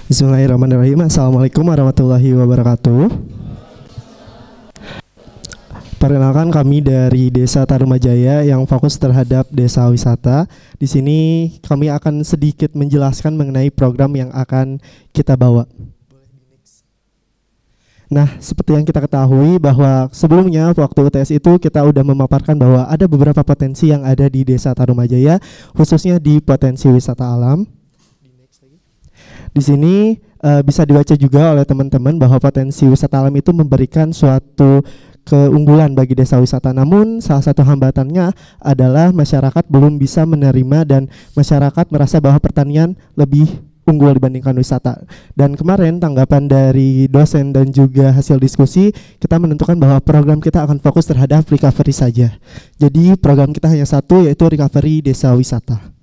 Bismillahirrahmanirrahim. Assalamualaikum warahmatullahi wabarakatuh. Perkenalkan, kami dari Desa Tarumajaya yang fokus terhadap desa wisata. Di sini kami akan sedikit menjelaskan mengenai program yang akan kita bawa. Nah, seperti yang kita ketahui bahwa sebelumnya waktu UTS itu kita udah memaparkan bahwa ada beberapa potensi yang ada di Desa Tarumajaya, khususnya di potensi wisata alam. Di sini bisa dibaca juga oleh teman-teman bahwa potensi wisata alam itu memberikan suatu keunggulan bagi desa wisata. Namun salah satu hambatannya adalah masyarakat belum bisa menerima dan masyarakat merasa bahwa pertanian lebih unggul dibandingkan wisata. Dan kemarin tanggapan dari dosen dan juga hasil diskusi, kita menentukan bahwa program kita akan fokus terhadap recovery saja. Jadi program kita hanya satu, yaitu recovery desa wisata.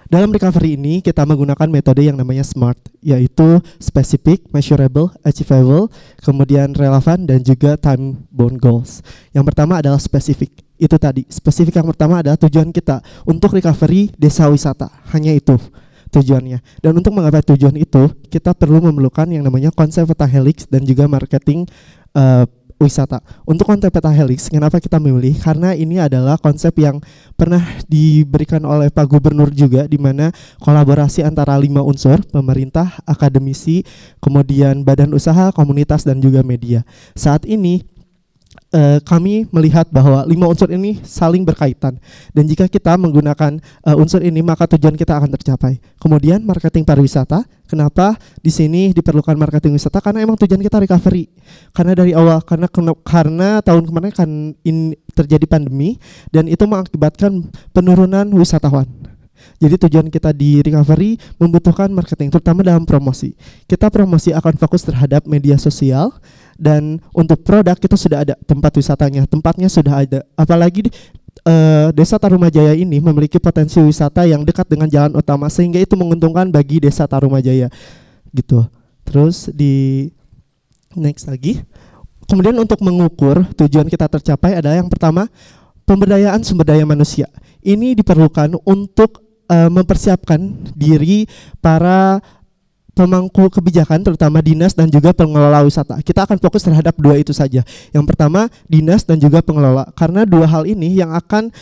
Dalam recovery ini kita menggunakan metode yang namanya SMART, yaitu specific, measurable, achievable, kemudian relevant, dan juga time bound goals. Yang pertama adalah specific. Itu tadi, spesifik yang pertama adalah tujuan kita untuk recovery desa wisata. Hanya itu tujuannya. Dan untuk menggapai tujuan itu, kita perlu memerlukan yang namanya konsep peta helix dan juga marketing wisata. Untuk konsep peta helix, kenapa kita memilih? Karena ini adalah konsep yang pernah diberikan oleh Pak Gubernur juga, di mana kolaborasi antara 5 unsur, pemerintah, akademisi, kemudian badan usaha, komunitas, dan juga media. Saat ini kami melihat bahwa 5 unsur ini saling berkaitan, dan jika kita menggunakan unsur ini maka tujuan kita akan tercapai. Kemudian marketing pariwisata, kenapa di sini diperlukan marketing wisata? Karena emang tujuan kita recovery. Karena dari awal, karena tahun kemarin kan terjadi pandemi dan itu mengakibatkan penurunan wisatawan. Jadi tujuan kita di recovery membutuhkan marketing, terutama dalam promosi. Kita promosi akan fokus terhadap media sosial, dan untuk produk kita sudah ada tempat wisatanya, tempatnya sudah ada. Apalagi Desa Tarumajaya ini memiliki potensi wisata yang dekat dengan jalan utama, sehingga itu menguntungkan bagi Desa Tarumajaya gitu. Terus di next lagi. Kemudian untuk mengukur tujuan kita tercapai adalah yang pertama, pemberdayaan sumber daya manusia. Ini diperlukan untuk mempersiapkan diri para pemangku kebijakan, terutama dinas dan juga pengelola wisata. Kita akan fokus terhadap 2 itu saja. Yang pertama, dinas dan juga pengelola. Karena 2 hal ini yang akan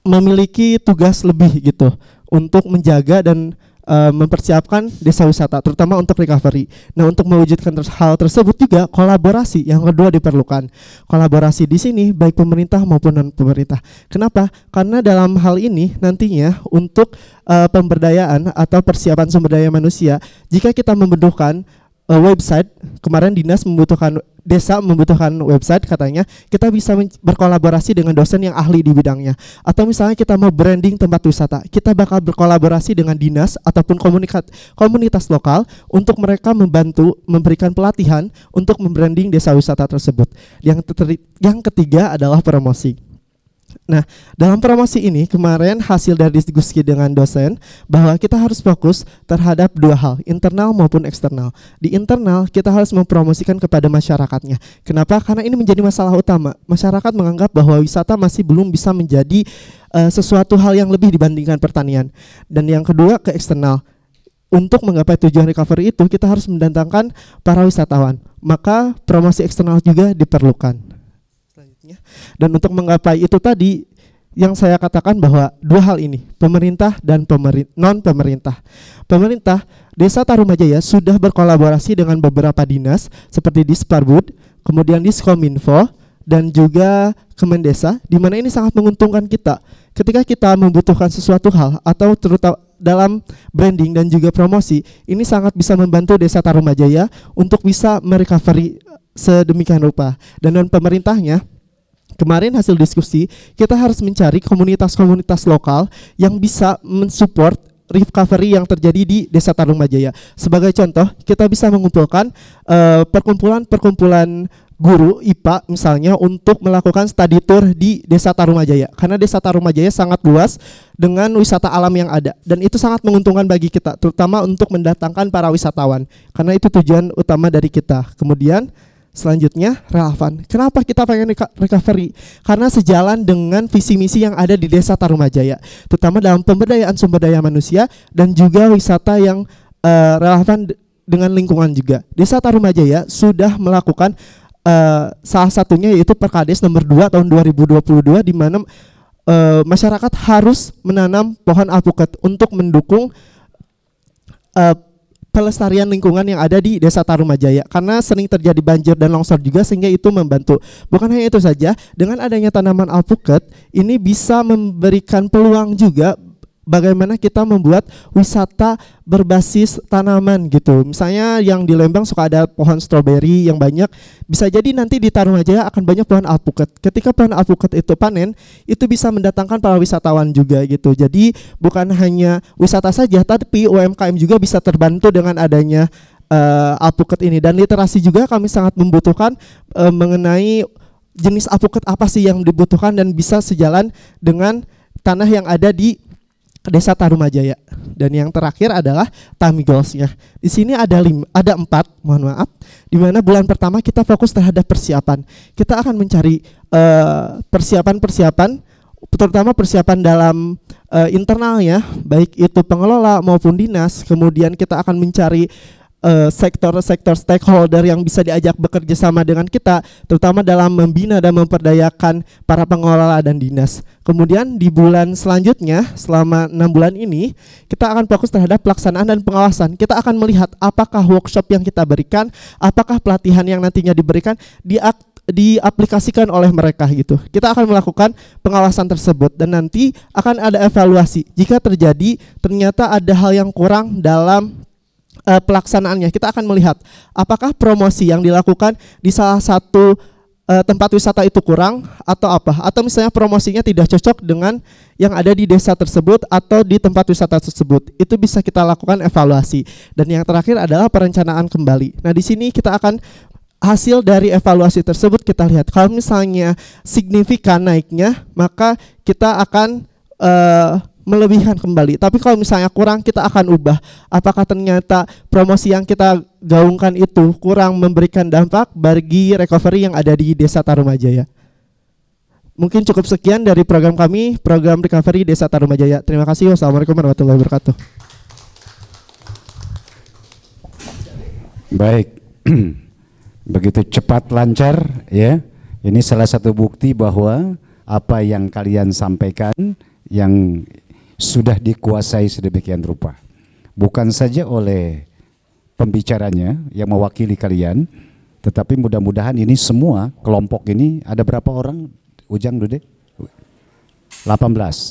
memiliki tugas lebih gitu untuk menjaga dan mempersiapkan desa wisata, terutama untuk recovery. Nah, untuk mewujudkan hal tersebut juga kolaborasi yang kedua diperlukan. Kolaborasi di sini baik pemerintah maupun non pemerintah. Kenapa? Karena dalam hal ini nantinya untuk pemberdayaan atau persiapan sumber daya manusia, jika kita membutuhkan website, kemarin desa membutuhkan website katanya, kita bisa berkolaborasi dengan dosen yang ahli di bidangnya. Atau misalnya kita mau branding tempat wisata, kita bakal berkolaborasi dengan dinas ataupun komunitas lokal untuk mereka membantu memberikan pelatihan untuk membranding desa wisata tersebut. Yang ketiga adalah promosi. Nah, dalam promosi ini kemarin hasil dari diskusi dengan dosen bahwa kita harus fokus terhadap 2 hal, internal maupun eksternal. Di internal kita harus mempromosikan kepada masyarakatnya. Kenapa? Karena ini menjadi masalah utama. Masyarakat menganggap bahwa wisata masih belum bisa menjadi sesuatu hal yang lebih dibandingkan pertanian. Dan yang kedua, ke eksternal. Untuk menggapai tujuan recovery itu kita harus mendatangkan para wisatawan. Maka promosi eksternal juga diperlukan. Dan untuk menggapai itu tadi yang saya katakan bahwa 2 hal ini, pemerintah dan non pemerintah. Pemerintah Desa Tarumajaya sudah berkolaborasi dengan beberapa dinas seperti Disparbud, kemudian Diskominfo, dan juga Kemendesa, di mana ini sangat menguntungkan kita. Ketika kita membutuhkan sesuatu hal atau terutama dalam branding dan juga promosi, ini sangat bisa membantu Desa Tarumajaya untuk bisa merecovery sedemikian rupa. Dan non pemerintahnya, kemarin hasil diskusi, kita harus mencari komunitas-komunitas lokal yang bisa mensupport recovery yang terjadi di Desa Tarumajaya. Sebagai contoh, kita bisa mengumpulkan perkumpulan guru IPA misalnya untuk melakukan study tour di Desa Tarumajaya. Karena Desa Tarumajaya sangat luas dengan wisata alam yang ada, dan itu sangat menguntungkan bagi kita, terutama untuk mendatangkan para wisatawan. Karena itu tujuan utama dari kita. Kemudian selanjutnya relevan. Kenapa kita pengen recovery? Karena sejalan dengan visi misi yang ada di Desa Tarumajaya, terutama dalam pemberdayaan sumber daya manusia dan juga wisata yang relevan dengan lingkungan juga. Desa Tarumajaya sudah melakukan salah satunya yaitu Perkades nomor 2 tahun 2022 di mana masyarakat harus menanam pohon alpukat untuk mendukung pelestarian lingkungan yang ada di Desa Tarumajaya, karena sering terjadi banjir dan longsor juga, sehingga itu membantu. Bukan hanya itu saja, dengan adanya tanaman alpukat ini bisa memberikan peluang juga bagaimana kita membuat wisata berbasis tanaman gitu. Misalnya yang di Lembang suka ada pohon stroberi yang banyak, bisa jadi nanti di Tarumajaya akan banyak pohon alpukat. Ketika pohon alpukat itu panen, itu bisa mendatangkan para wisatawan juga gitu. Jadi bukan hanya wisata saja, tapi UMKM juga bisa terbantu dengan adanya alpukat ini. Dan literasi juga kami sangat membutuhkan mengenai jenis alpukat apa sih yang dibutuhkan dan bisa sejalan dengan tanah yang ada di Desa Tarumajaya. Dan yang terakhir adalah Tami Goals-nya. Di sini ada 4, mohon maaf. Di mana bulan pertama kita fokus terhadap persiapan. Kita akan mencari persiapan, terutama persiapan dalam internalnya, baik itu pengelola maupun dinas. Kemudian kita akan mencari sektor-sektor stakeholder yang bisa diajak bekerja sama dengan kita, terutama dalam membina dan memperdayakan para pengelola dan dinas. Kemudian di bulan selanjutnya, selama 6 bulan ini, kita akan fokus terhadap pelaksanaan dan pengawasan. Kita akan melihat apakah workshop yang kita berikan, apakah pelatihan yang nantinya diberikan diaplikasikan oleh mereka gitu. Kita akan melakukan pengawasan tersebut dan nanti akan ada evaluasi. Jika terjadi ternyata ada hal yang kurang dalam pelaksanaannya, kita akan melihat apakah promosi yang dilakukan di salah satu tempat wisata itu kurang atau apa, atau misalnya promosinya tidak cocok dengan yang ada di desa tersebut atau di tempat wisata tersebut. Itu bisa kita lakukan evaluasi. Dan yang terakhir adalah perencanaan kembali. Nah, di sini kita akan hasil dari evaluasi tersebut kita lihat. Kalau misalnya signifikan naiknya, maka kita akan melebihkan kembali. Tapi kalau misalnya kurang, kita akan ubah. Apakah ternyata promosi yang kita gaungkan itu kurang memberikan dampak bagi recovery yang ada di Desa Tarumajaya. Mungkin cukup sekian dari program kami, program recovery Desa Tarumajaya. Terima kasih. Wassalamualaikum warahmatullahi wabarakatuh. Baik. Begitu cepat lancar ya. Ini salah satu bukti bahwa apa yang kalian sampaikan yang sudah dikuasai sedemikian rupa, bukan saja oleh pembicaranya yang mewakili kalian, tetapi mudah-mudahan ini semua kelompok ini ada berapa orang? Ujang Dude? 18.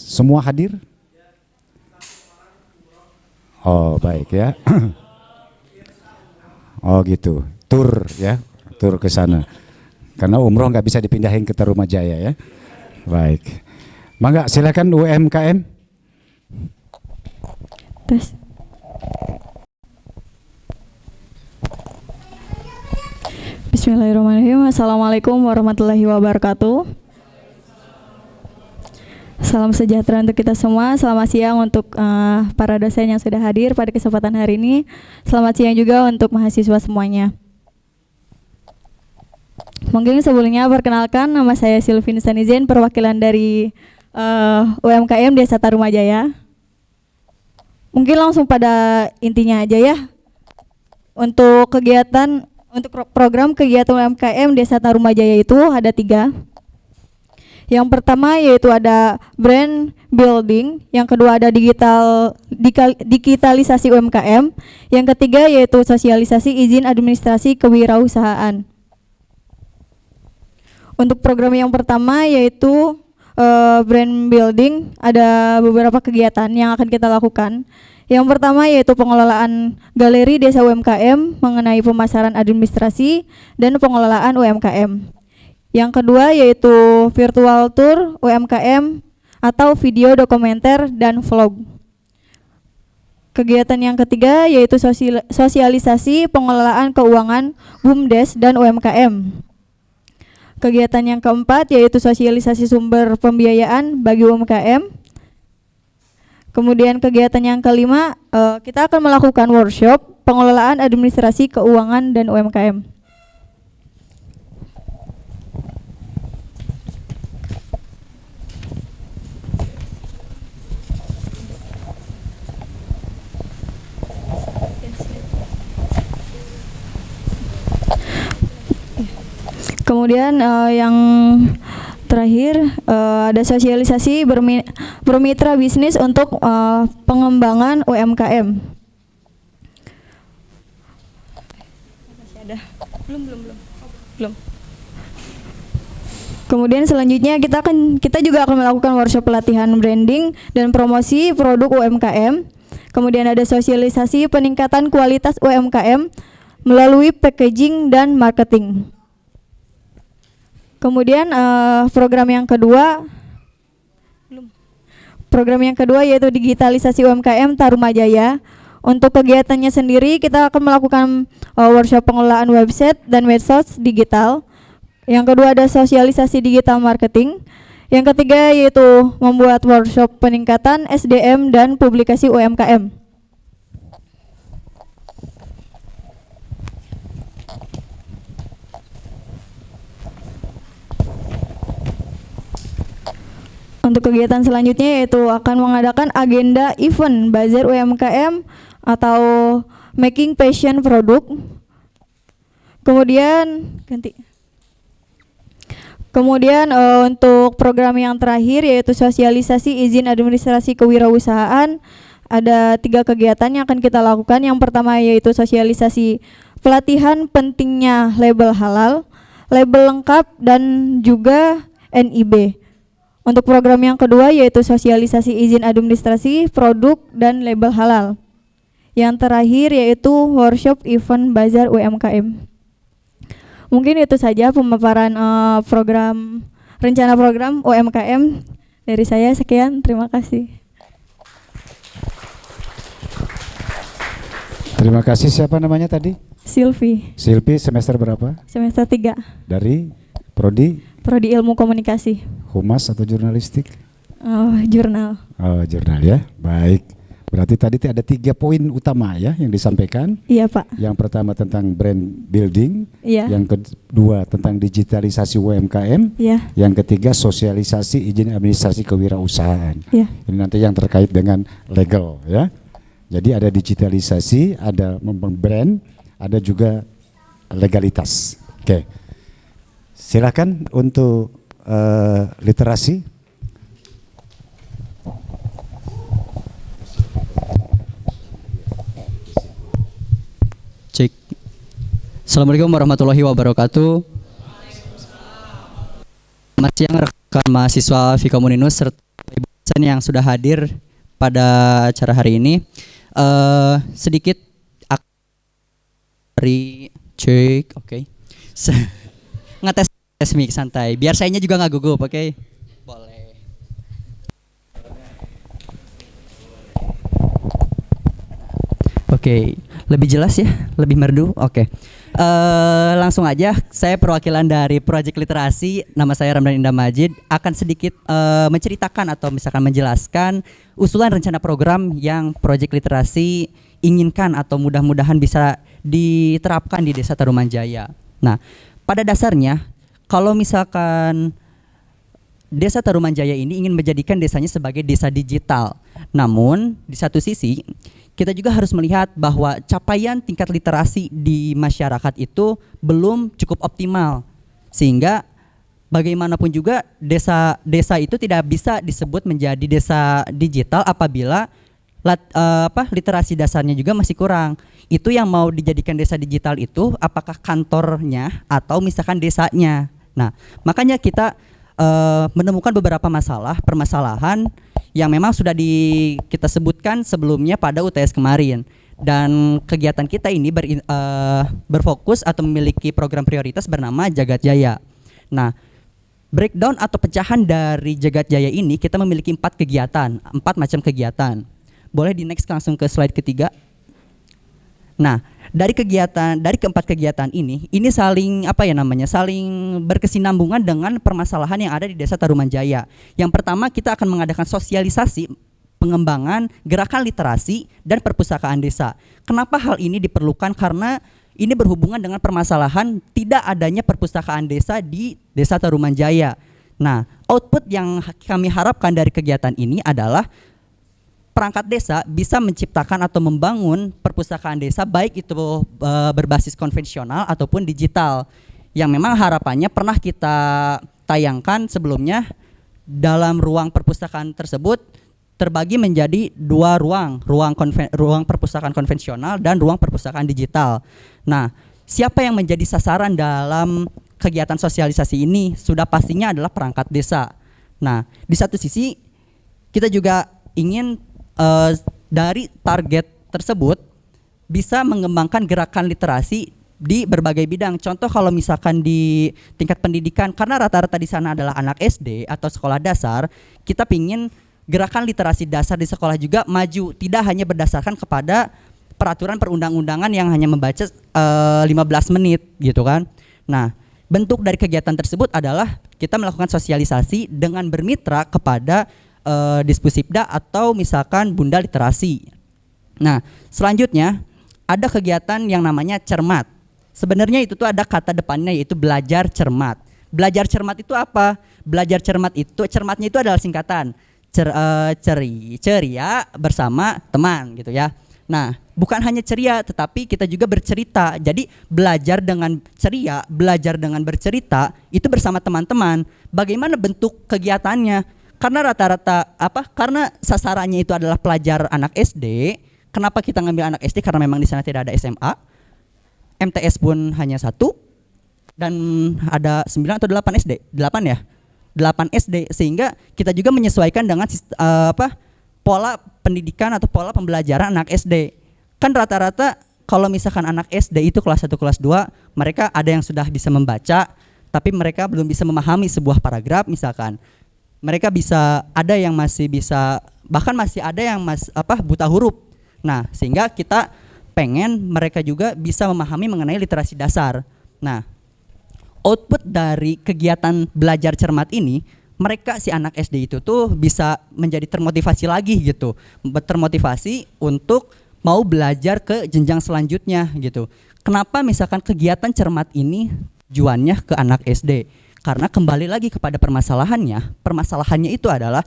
Semua hadir? Oh baik ya. Oh gitu. Tur ya, tur ke sana. Karena umroh nggak bisa dipindahin ke Tarumajaya ya. Baik. Mangga silakan UMKM. Tes. Bismillahirrahmanirrahim. Assalamualaikum warahmatullahi wabarakatuh. Salam sejahtera untuk kita semua. Selamat siang untuk para dosen yang sudah hadir pada kesempatan hari ini. Selamat siang juga untuk mahasiswa semuanya. Mungkin sebelumnya perkenalkan, nama saya Sylvin Sanizin, perwakilan dari UMKM Desa Tarumajaya. Mungkin langsung pada intinya aja ya. Untuk program kegiatan UMKM Desa Tarumajaya itu ada 3. Yang pertama yaitu ada brand building, yang kedua ada digitalisasi UMKM, yang ketiga yaitu sosialisasi izin administrasi kewirausahaan. Untuk program yang pertama yaitu brand building, ada beberapa kegiatan yang akan kita lakukan. Yang pertama yaitu pengelolaan galeri desa UMKM mengenai pemasaran administrasi dan pengelolaan UMKM. Yang kedua yaitu virtual tour UMKM atau video dokumenter dan vlog. Kegiatan yang ketiga yaitu sosialisasi pengelolaan keuangan BUMDes dan UMKM. Kegiatan yang keempat yaitu sosialisasi sumber pembiayaan bagi UMKM. Kemudian kegiatan yang kelima, kita akan melakukan workshop pengelolaan administrasi keuangan dan UMKM. Kemudian yang terakhir ada sosialisasi bermitra bisnis untuk pengembangan UMKM. Masih ada? Belum. Kemudian selanjutnya kita juga akan melakukan workshop pelatihan branding dan promosi produk UMKM. Kemudian ada sosialisasi peningkatan kualitas UMKM melalui packaging dan marketing. Kemudian program yang kedua yaitu digitalisasi UMKM Tarumajaya. Untuk kegiatannya sendiri kita akan melakukan workshop pengelolaan website dan medsos digital. Yang kedua ada sosialisasi digital marketing. Yang ketiga yaitu membuat workshop peningkatan SDM dan publikasi UMKM. Untuk kegiatan selanjutnya yaitu akan mengadakan agenda event bazar UMKM atau making passion produk. Kemudian untuk program yang terakhir yaitu sosialisasi izin administrasi kewirausahaan, ada 3 kegiatan yang akan kita lakukan. Yang pertama yaitu sosialisasi pelatihan pentingnya label halal, label lengkap, dan juga NIB. Untuk program yang kedua yaitu sosialisasi izin administrasi produk dan label halal. Yang terakhir yaitu workshop event bazar UMKM. Mungkin itu saja pemaparan rencana program UMKM dari saya. Sekian, terima kasih. Terima kasih. Siapa namanya tadi? Silvi, semester berapa? semester 3, Dari Prodi Prodi Ilmu Komunikasi. Humas atau jurnalistik? Jurnal. Oh, jurnal ya. Baik. Berarti tadi ada 3 poin utama ya yang disampaikan. Iya, Pak. Yang pertama tentang brand building, Iya. yang kedua tentang digitalisasi UMKM, Iya. yang ketiga sosialisasi izin administrasi kewirausahaan. Iya. Ini nanti yang terkait dengan legal ya. Jadi ada digitalisasi, ada brand, ada juga legalitas. Oke. Silakan untuk literasi. Cek. Assalamualaikum warahmatullahi wabarakatuh. Selamat siang rekan mahasiswa Fikomuninus serta ibu dosen yang sudah hadir pada acara hari ini. Sedikit dari cek, oke. Ngetes mic santai. Biar sayanya juga nggak gugup, oke? Boleh. Oke, lebih jelas ya, lebih merdu. Oke. Langsung aja, saya perwakilan dari Project Literasi, nama saya Ramdan Indah Majid, akan sedikit menceritakan atau misalkan menjelaskan usulan rencana program yang Project Literasi inginkan atau mudah-mudahan bisa diterapkan di Desa Tarumanjaya. Nah, pada dasarnya kalau misalkan Desa Tarumanjaya ini ingin menjadikan desanya sebagai desa digital, namun di satu sisi kita juga harus melihat bahwa capaian tingkat literasi di masyarakat itu belum cukup optimal, sehingga bagaimanapun juga desa itu tidak bisa disebut menjadi desa digital apabila literasi dasarnya juga masih kurang. Itu yang mau dijadikan desa digital itu apakah kantornya atau misalkan desanya. Nah, makanya kita menemukan beberapa permasalahan yang memang sudah kita sebutkan sebelumnya pada UTS kemarin. Dan kegiatan kita ini berfokus atau memiliki program prioritas bernama Jagat Jaya. Nah, breakdown atau pecahan dari Jagat Jaya ini kita memiliki 4 macam kegiatan. Boleh di next langsung ke slide ketiga. Nah, dari keempat kegiatan ini saling saling berkesinambungan dengan permasalahan yang ada di Desa Tarumanjaya. Yang pertama, kita akan mengadakan sosialisasi pengembangan gerakan literasi dan perpustakaan desa. Kenapa hal ini diperlukan? Karena ini berhubungan dengan permasalahan tidak adanya perpustakaan desa di Desa Tarumanjaya. Nah, output yang kami harapkan dari kegiatan ini adalah perangkat desa bisa menciptakan atau membangun perpustakaan desa baik itu berbasis konvensional ataupun digital. yang memang harapannya pernah kita tayangkan sebelumnya. Dalam ruang perpustakaan tersebut terbagi menjadi dua ruang perpustakaan konvensional dan ruang perpustakaan digital. Nah, siapa yang menjadi sasaran dalam kegiatan sosialisasi ini sudah pastinya adalah perangkat desa. Nah, di satu sisi kita juga ingin dari target tersebut bisa mengembangkan gerakan literasi di berbagai bidang. Contoh kalau misalkan di tingkat pendidikan, karena rata-rata di sana adalah anak SD atau sekolah dasar, kita pingin gerakan literasi dasar di sekolah juga maju, tidak hanya berdasarkan kepada peraturan perundang-undangan yang hanya membaca 15 menit gitu kan. Nah, bentuk dari kegiatan tersebut adalah kita melakukan sosialisasi dengan bermitra kepada Dispusipda atau misalkan Bunda Literasi. Nah, selanjutnya ada kegiatan yang namanya cermat. Sebenarnya itu tuh ada kata depannya yaitu belajar cermat. Belajar cermat itu apa? Belajar cermat itu, cermatnya itu adalah singkatan ceria bersama teman gitu ya. Nah, bukan hanya ceria tetapi kita juga bercerita. Jadi belajar dengan ceria, belajar dengan bercerita itu bersama teman-teman. Bagaimana bentuk kegiatannya? Karena rata-rata karena sasarannya itu adalah pelajar anak SD. Kenapa kita ngambil anak SD? Karena memang di sana tidak ada SMA. MTS pun hanya 1 dan ada 9 atau 8 SD, 8 ya, 8 SD, sehingga kita juga menyesuaikan dengan pola pendidikan atau pola pembelajaran anak SD. Kan rata-rata kalau misalkan anak SD itu kelas 1, kelas 2, mereka ada yang sudah bisa membaca, tapi mereka belum bisa memahami sebuah paragraf misalkan. Mereka bisa, ada yang masih bisa, bahkan masih ada yang buta huruf. Nah, sehingga kita pengen mereka juga bisa memahami mengenai literasi dasar. Nah, output dari kegiatan belajar cermat ini, mereka si anak SD itu tuh bisa menjadi termotivasi lagi gitu. Termotivasi untuk mau belajar ke jenjang selanjutnya gitu. Kenapa misalkan kegiatan cermat ini tujuannya ke anak SD? Karena kembali lagi kepada permasalahannya. Permasalahannya itu adalah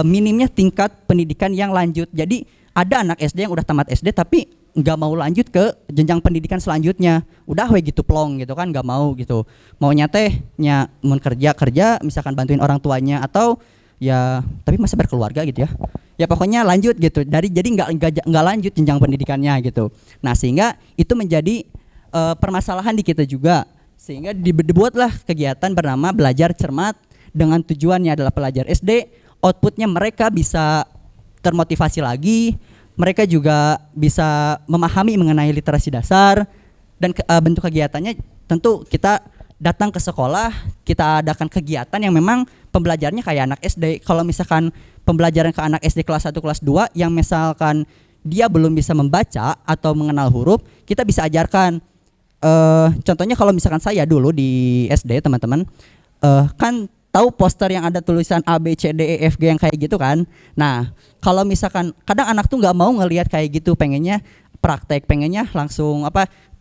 minimnya tingkat pendidikan yang lanjut. Jadi ada anak SD yang udah tamat SD tapi nggak mau lanjut ke jenjang pendidikan selanjutnya, udah gitu plong gitu kan, nggak mau gitu, maunya tehnya mau kerja misalkan bantuin orang tuanya atau ya tapi masa berkeluarga gitu ya pokoknya lanjut gitu, jadi nggak lanjut jenjang pendidikannya gitu. Nah, sehingga itu menjadi permasalahan di kita juga, sehingga dibuatlah kegiatan bernama belajar cermat dengan tujuannya adalah pelajar SD, outputnya mereka bisa termotivasi lagi. Mereka juga bisa memahami mengenai literasi dasar dan bentuk kegiatannya tentu kita datang ke sekolah, kita adakan kegiatan yang memang pembelajarannya kayak anak SD. Kalau misalkan pembelajaran ke anak SD kelas 1, kelas 2 yang misalkan dia belum bisa membaca atau mengenal huruf, kita bisa ajarkan. Contohnya kalau misalkan saya dulu di SD teman-teman, kan tahu poster yang ada tulisan A, B, C, D, E, F, G yang kayak gitu kan. Nah, kalau misalkan kadang anak tuh nggak mau ngelihat kayak gitu, pengennya praktek, pengennya langsung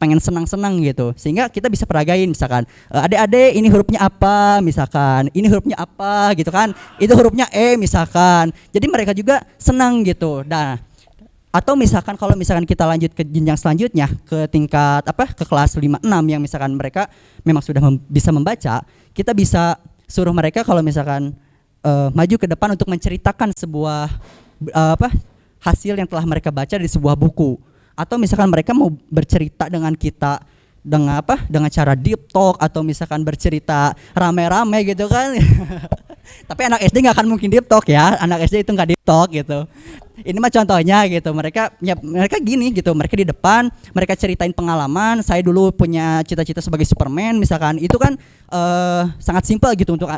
pengen senang-senang gitu. Sehingga kita bisa peragain misalkan, adek-adek ini hurufnya apa misalkan, ini hurufnya apa gitu kan, itu hurufnya E misalkan. Jadi mereka juga senang gitu. Nah, atau misalkan kalau misalkan kita lanjut ke jenjang selanjutnya ke tingkat ke kelas 5, 6 yang misalkan mereka memang sudah bisa membaca, kita bisa suruh mereka kalau misalkan maju ke depan untuk menceritakan sebuah hasil yang telah mereka baca di sebuah buku, atau misalkan mereka mau bercerita dengan kita dengan cara deep talk atau misalkan bercerita rame-rame gitu kan. Tapi anak SD nggak akan mungkin deep talk ya, anak SD itu nggak deep talk gitu. Ini mah contohnya gitu, mereka gini gitu, mereka di depan, mereka ceritain pengalaman, saya dulu punya cita-cita sebagai Superman misalkan, itu kan sangat simpel gitu untuk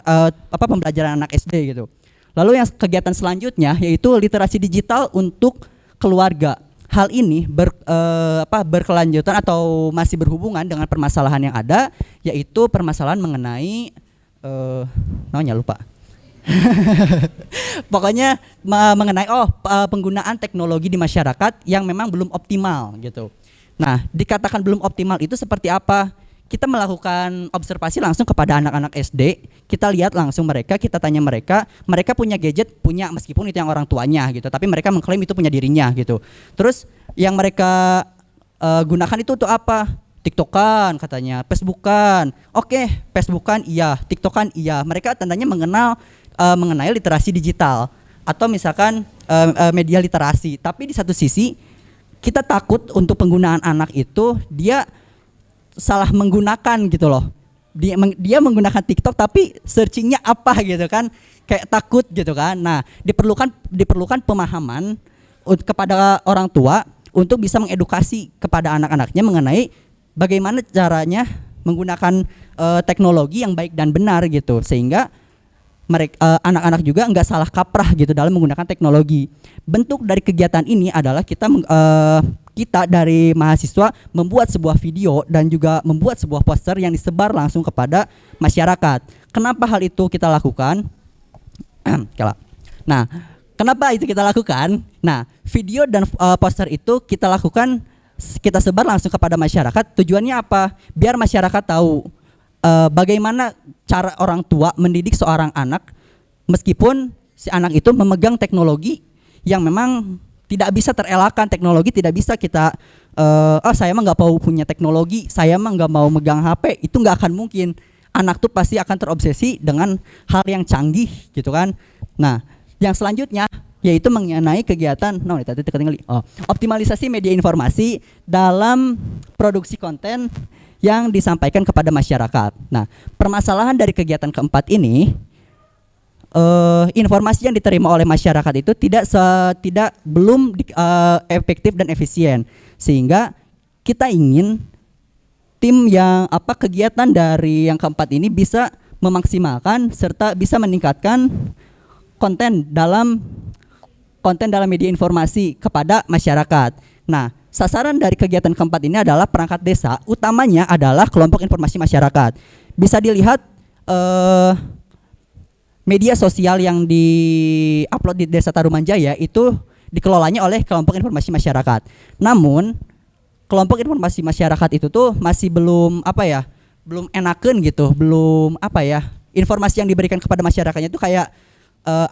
pembelajaran anak SD gitu. Lalu yang kegiatan selanjutnya yaitu literasi digital untuk keluarga. Hal ini berkelanjutan atau masih berhubungan dengan permasalahan yang ada, yaitu permasalahan mengenai namanya lupa. Pokoknya mengenai penggunaan teknologi di masyarakat yang memang belum optimal gitu. Nah, dikatakan belum optimal itu seperti apa? Kita melakukan observasi langsung kepada anak-anak SD, kita lihat langsung mereka, kita tanya mereka punya gadget, punya meskipun itu yang orang tuanya gitu, tapi mereka mengklaim itu punya dirinya gitu. Terus yang mereka gunakan itu untuk apa? TikTokan katanya, Facebookan. Oke, Facebookan iya, TikTokan iya. Mereka tandanya mengenai literasi digital atau misalkan media literasi. Tapi di satu sisi kita takut untuk penggunaan anak itu dia salah menggunakan gitu loh. Dia menggunakan TikTok tapi searchingnya apa gitu kan, kayak takut gitu kan. Nah, diperlukan pemahaman kepada orang tua untuk bisa mengedukasi kepada anak-anaknya mengenai bagaimana caranya menggunakan teknologi yang baik dan benar gitu, sehingga mereka anak-anak juga nggak salah kaprah gitu dalam menggunakan teknologi. Bentuk dari kegiatan ini adalah kita dari mahasiswa membuat sebuah video dan juga membuat sebuah poster yang disebar langsung kepada masyarakat. Kenapa hal itu kita lakukan? Nah, kenapa itu kita lakukan? Nah, video dan poster itu kita sebar langsung kepada masyarakat. Tujuannya apa? Biar masyarakat tahu bagaimana cara orang tua mendidik seorang anak meskipun si anak itu memegang teknologi yang memang tidak bisa terelakkan. Teknologi tidak bisa kita saya mah nggak mau punya teknologi, saya mah nggak mau megang HP, itu nggak akan mungkin. Anak tuh pasti akan terobsesi dengan hal yang canggih gitu kan. Nah, yang selanjutnya yaitu mengenai kegiatan optimalisasi media informasi dalam produksi konten yang disampaikan kepada masyarakat. Nah, permasalahan dari kegiatan keempat ini, informasi yang diterima oleh masyarakat itu belum efektif dan efisien, sehingga kita ingin tim yang kegiatan dari yang keempat ini bisa memaksimalkan serta bisa meningkatkan konten dalam media informasi kepada masyarakat. Nah, sasaran dari kegiatan keempat ini adalah perangkat desa, utamanya adalah kelompok informasi masyarakat. Bisa dilihat media sosial yang di-upload di Desa Tarumanjaya itu dikelolanya oleh kelompok informasi masyarakat. Namun, kelompok informasi masyarakat itu tuh masih belum belum enaken gitu, belum informasi yang diberikan kepada masyarakatnya itu kayak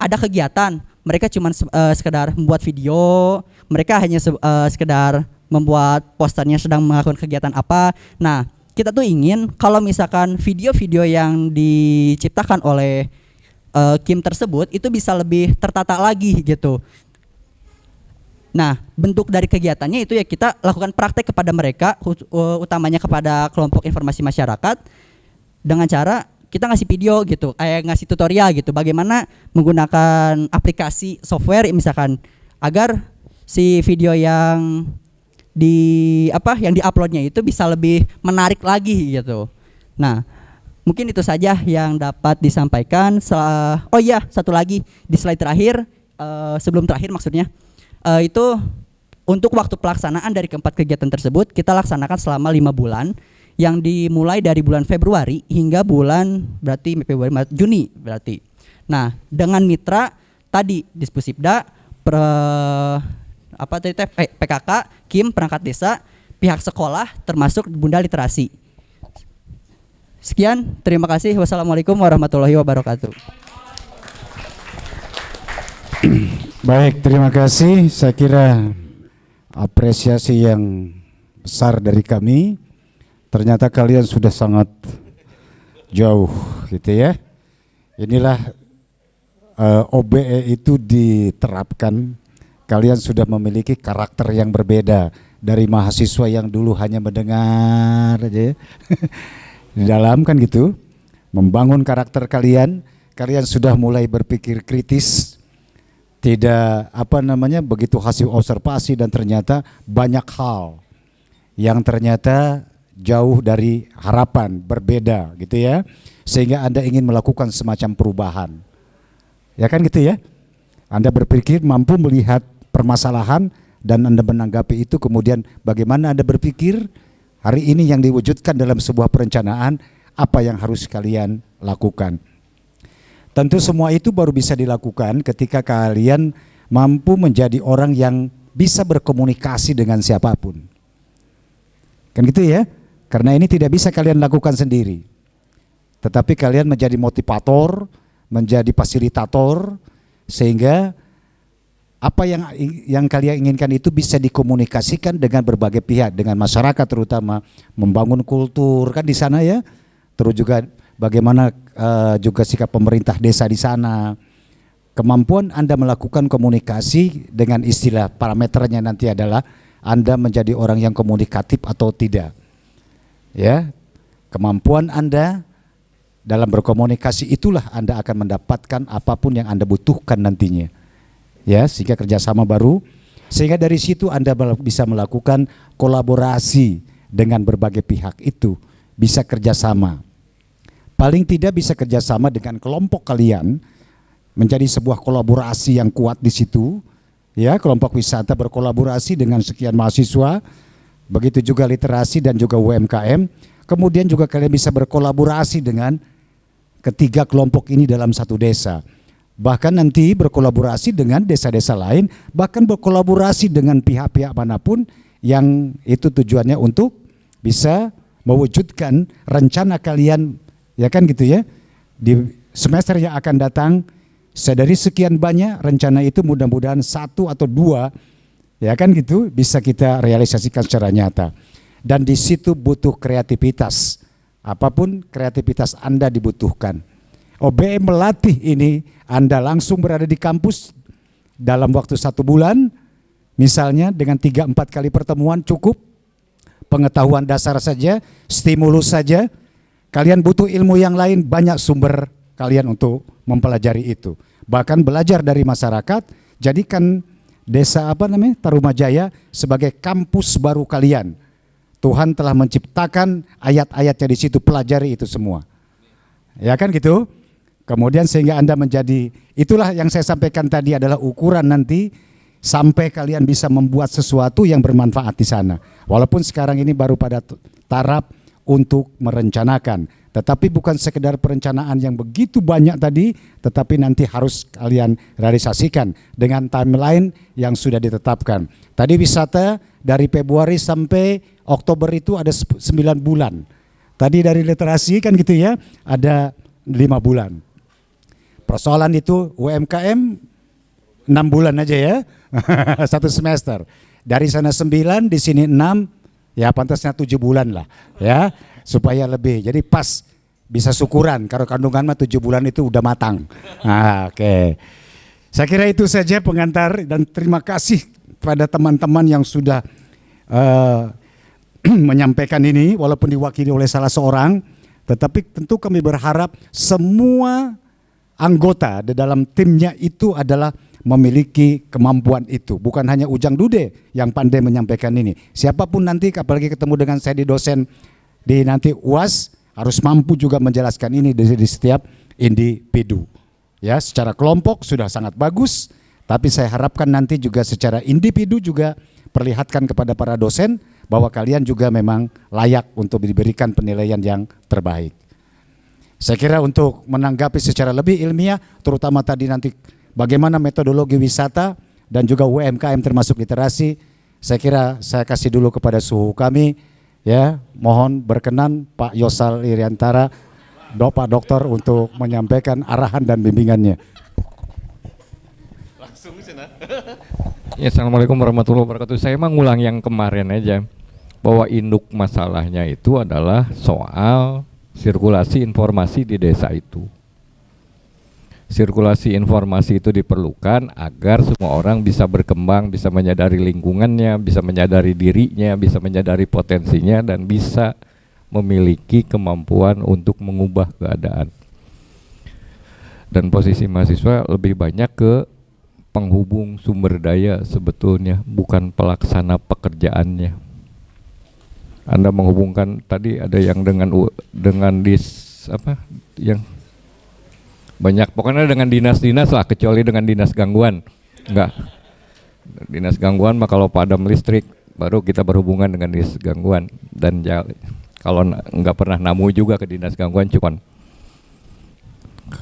ada kegiatan, mereka cuma sekedar membuat video, mereka hanya sekedar membuat posternya sedang melakukan kegiatan apa. Nah, kita tuh ingin kalau misalkan video-video yang diciptakan oleh Kim tersebut itu bisa lebih tertata lagi gitu. Nah, bentuk dari kegiatannya itu ya kita lakukan praktek kepada mereka, utamanya kepada kelompok informasi masyarakat, dengan cara kita ngasih video gitu, kayak ngasih tutorial gitu, bagaimana menggunakan aplikasi software misalkan agar si video yang yang diuploadnya itu bisa lebih menarik lagi gitu. Nah, mungkin itu saja yang dapat disampaikan. Oh iya, satu lagi di slide terakhir, sebelum terakhir maksudnya, itu untuk waktu pelaksanaan dari keempat kegiatan tersebut kita laksanakan selama 5 bulan, yang dimulai dari bulan Februari hingga bulan Juni berarti. Nah, dengan mitra tadi Dispusibda, PKK, Kim, perangkat desa, pihak sekolah, termasuk Bunda Literasi. Sekian, terima kasih. Wassalamualaikum warahmatullahi wabarakatuh. Baik, terima kasih. Saya kira apresiasi yang besar dari kami. Ternyata kalian sudah sangat jauh gitu ya. Inilah OBE itu diterapkan. Kalian sudah memiliki karakter yang berbeda dari mahasiswa yang dulu hanya mendengar aja ya. Di dalam kan gitu, membangun karakter kalian sudah mulai berpikir kritis, tidak begitu hasil observasi, dan ternyata banyak hal yang ternyata jauh dari harapan, berbeda gitu ya, sehingga Anda ingin melakukan semacam perubahan, ya kan gitu ya. Anda berpikir mampu melihat permasalahan dan Anda menanggapi itu, kemudian bagaimana Anda berpikir hari ini yang diwujudkan dalam sebuah perencanaan, apa yang harus kalian lakukan. Tentu semua itu baru bisa dilakukan ketika kalian mampu menjadi orang yang bisa berkomunikasi dengan siapapun. Kan gitu ya? Karena ini tidak bisa kalian lakukan sendiri. Tetapi kalian menjadi motivator, menjadi fasilitator, sehingga apa yang kalian inginkan itu bisa dikomunikasikan dengan berbagai pihak, dengan masyarakat terutama, membangun kultur kan di sana ya. Terus juga bagaimana juga sikap pemerintah desa di sana. Kemampuan Anda melakukan komunikasi dengan istilah parameternya nanti adalah Anda menjadi orang yang komunikatif atau tidak. Ya. Kemampuan Anda dalam berkomunikasi itulah Anda akan mendapatkan apapun yang Anda butuhkan nantinya. Ya, sehingga kerjasama baru, sehingga dari situ Anda bisa melakukan kolaborasi dengan berbagai pihak itu, bisa kerjasama. Paling tidak bisa kerjasama dengan kelompok kalian, menjadi sebuah kolaborasi yang kuat di situ. Ya, kelompok wisata berkolaborasi dengan sekian mahasiswa, begitu juga literasi dan juga UMKM. Kemudian juga kalian bisa berkolaborasi dengan ketiga kelompok ini dalam satu desa. Bahkan nanti berkolaborasi dengan desa-desa lain, bahkan berkolaborasi dengan pihak-pihak manapun yang itu tujuannya untuk bisa mewujudkan rencana kalian, ya kan gitu ya, di semester yang akan datang. Dari sekian banyak rencana itu mudah-mudahan 1 atau 2, ya kan gitu, bisa kita realisasikan secara nyata. Dan di situ butuh kreativitas, apapun kreativitas Anda dibutuhkan. OBM melatih ini, Anda langsung berada di kampus dalam waktu 1 bulan, misalnya dengan 3-4 kali pertemuan cukup, pengetahuan dasar saja, stimulus saja. Kalian butuh ilmu yang lain, banyak sumber kalian untuk mempelajari itu. Bahkan belajar dari masyarakat, jadikan desa Tarumajaya sebagai kampus baru kalian. Tuhan telah menciptakan ayat-ayatnya di situ, pelajari itu semua. Ya kan gitu? Kemudian sehingga Anda menjadi, itulah yang saya sampaikan tadi adalah ukuran nanti sampai kalian bisa membuat sesuatu yang bermanfaat di sana. Walaupun sekarang ini baru pada taraf untuk merencanakan, tetapi bukan sekedar perencanaan yang begitu banyak tadi, tetapi nanti harus kalian realisasikan dengan timeline yang sudah ditetapkan. Tadi wisata dari Februari sampai Oktober itu ada 9 bulan. Tadi dari literasi kan gitu ya, ada 5 bulan. Persoalan itu UMKM 6 bulan aja ya, 1 semester. Dari sana 9, di sini 6, ya pantasnya 7 bulan lah ya, supaya lebih. Jadi pas bisa syukuran, kalau kandungan mah 7 bulan itu udah matang. Nah, oke. Saya kira itu saja pengantar, dan terima kasih pada teman-teman yang sudah menyampaikan ini, walaupun diwakili oleh salah seorang, tetapi tentu kami berharap semua anggota di dalam timnya itu adalah memiliki kemampuan itu. Bukan hanya Ujang Dude yang pandai menyampaikan ini. Siapapun nanti, apalagi ketemu dengan saya di dosen di nanti UAS, harus mampu juga menjelaskan ini di setiap individu. Ya, secara kelompok sudah sangat bagus, tapi saya harapkan nanti juga secara individu juga perlihatkan kepada para dosen bahwa kalian juga memang layak untuk diberikan penilaian yang terbaik. Saya kira untuk menanggapi secara lebih ilmiah, terutama tadi nanti bagaimana metodologi wisata dan juga UMKM termasuk literasi, saya kira saya kasih dulu kepada suhu kami, ya, mohon berkenan Pak Yosal Iriantara, Pak Doktor untuk menyampaikan arahan dan bimbingannya. Langsung sana. Ya, Assalamualaikum warahmatullahi wabarakatuh. Saya emang ngulang yang kemarin aja, bahwa induk masalahnya itu adalah soal sirkulasi informasi di desa itu. Sirkulasi informasi itu diperlukan agar semua orang bisa berkembang, bisa menyadari lingkungannya, bisa menyadari dirinya, bisa menyadari potensinya, dan bisa memiliki kemampuan untuk mengubah keadaan. Dan posisi mahasiswa lebih banyak ke penghubung sumber daya sebetulnya, bukan pelaksana pekerjaannya. Anda menghubungkan, tadi ada yang dengan yang banyak, pokoknya dengan dinas-dinas lah, kecuali dengan dinas gangguan. Enggak. Dinas gangguan mah kalau padam listrik baru kita berhubungan dengan dinas gangguan, dan kalau enggak pernah namu juga ke dinas gangguan, cuman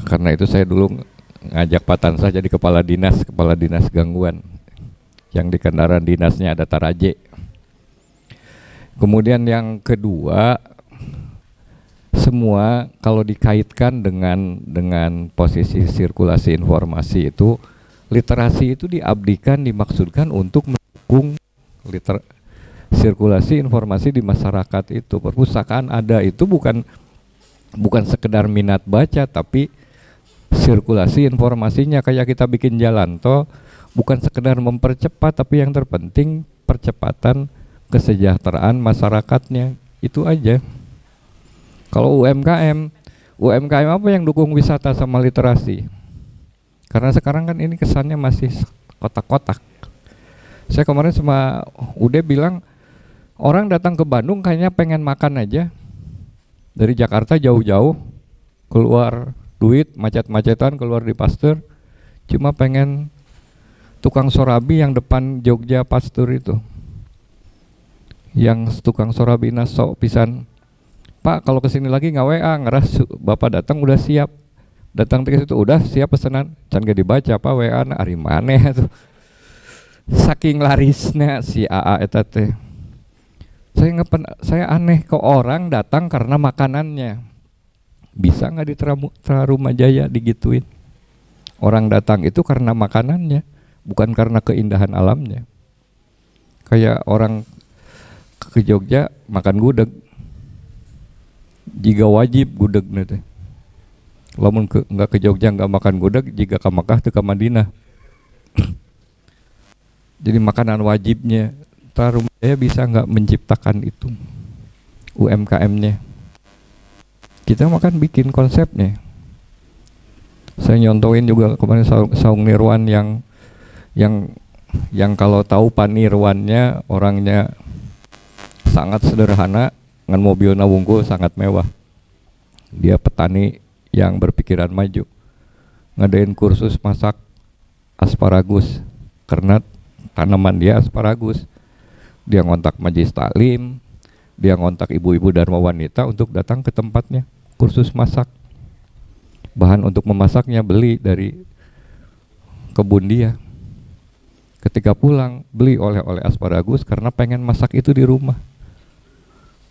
karena itu saya dulu ngajak Pak Tansah jadi kepala dinas gangguan, yang di kendaraan dinasnya ada Taraje. Kemudian yang kedua, semua kalau dikaitkan dengan posisi sirkulasi informasi itu literasi itu diabdikan, dimaksudkan untuk mendukung sirkulasi informasi di masyarakat itu. Perpustakaan ada itu bukan sekedar minat baca, tapi sirkulasi informasinya. Kayak kita bikin jalan tol, bukan sekedar mempercepat, tapi yang terpenting percepatan kesejahteraan masyarakatnya. Itu aja. Kalau UMKM apa yang dukung wisata sama literasi? Karena sekarang kan ini kesannya masih kotak-kotak. Saya kemarin sama Ude bilang, orang datang ke Bandung kayaknya pengen makan aja. Dari Jakarta jauh-jauh, keluar duit, macet-macetan, keluar di Pasteur, cuma pengen tukang sorabi yang depan Jogja Pasteur itu. Yang tukang sorabi naso pisan, Pak kalau kesini lagi nggak WA, ngeras Bapak datang udah siap. Datang ke situ udah siap pesanan, can gak dibaca apa WA na ari maneh tuh. Saking larisnya si AA eta teh. Saya aneh kok orang datang karena makanannya. Bisa nggak di Tarumajaya digituin? Orang datang itu karena makanannya, bukan karena keindahan alamnya. Kayak orang ke Jogja makan gudeg, jika wajib gudeg nanti. Lamun nggak ke Jogja nggak makan gudeg, jika ke Makkah tuh ke Madinah. Jadi makanan wajibnya. Tarumajaya bisa nggak menciptakan itu UMKM-nya? Kita makan bikin konsepnya. Saya nyontoin juga kemarin Saung Nirwan yang kalau tahu Pak Nirwannya orangnya sangat sederhana, dengan mobil wungkul sangat mewah. Dia petani yang berpikiran maju, ngadain kursus masak asparagus karena tanaman dia asparagus. Dia ngontak majelis taklim, dia ngontak ibu-ibu dharma wanita untuk datang ke tempatnya kursus masak. Bahan untuk memasaknya beli dari kebun dia. Ketika pulang beli oleh-oleh asparagus karena pengen masak itu di rumah.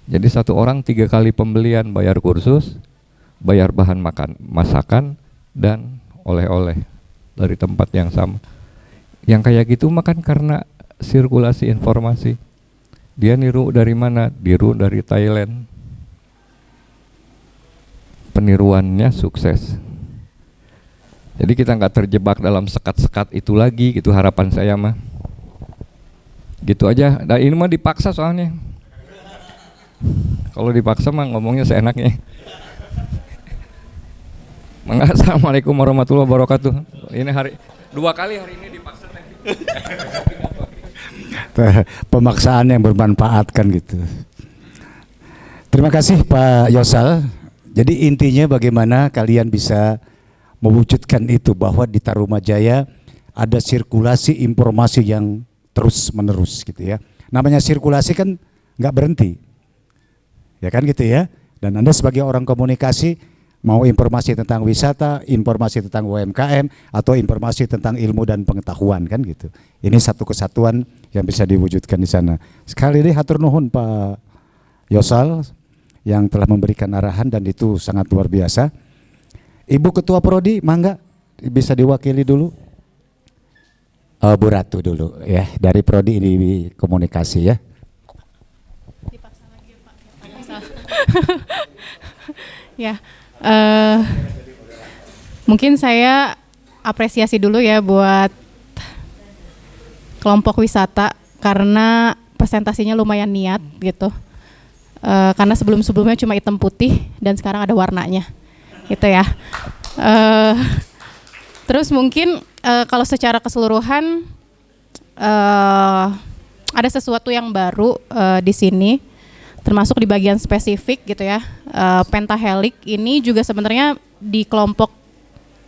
Jadi satu orang 3 kali pembelian, bayar kursus, bayar bahan masakan, dan oleh-oleh dari tempat yang sama. Yang kayak gitu makan karena sirkulasi informasi. Dia niru dari mana? Niru dari Thailand. Peniruannya sukses. Jadi kita nggak terjebak dalam sekat-sekat itu lagi, gitu harapan saya mah. Gitu aja. Dan ini mah dipaksa soalnya. Kalau dipaksa mah ngomongnya seenaknya. Assalamualaikum warahmatullahi wabarakatuh. Ini hari 2 kali hari ini dipaksa. Pemaksaan yang bermanfaat kan gitu. Terima kasih Pak Yosal. Jadi intinya bagaimana kalian bisa mewujudkan itu, bahwa di Tarumajaya ada sirkulasi informasi yang terus menerus gitu ya. Namanya sirkulasi kan nggak berhenti, ya kan gitu ya. Dan Anda sebagai orang komunikasi, mau informasi tentang wisata, informasi tentang UMKM, atau informasi tentang ilmu dan pengetahuan kan gitu. Ini satu kesatuan yang bisa diwujudkan di sana. Sekali lagi hatur nuhun Pak Yosal yang telah memberikan arahan dan itu sangat luar biasa. Ibu Ketua Prodi, mangga bisa diwakili dulu. Bu Ratu dulu ya, dari Prodi ini komunikasi ya. Dipaksa lagi ya Pak. Ya. Mungkin saya apresiasi dulu ya buat kelompok wisata karena presentasinya lumayan niat gitu. Karena sebelum-sebelumnya cuma hitam putih dan sekarang ada warnanya gitu ya. Terus mungkin kalau secara keseluruhan ada sesuatu yang baru di sini, termasuk di bagian spesifik gitu ya. Pentahelix ini juga sebenarnya di kelompok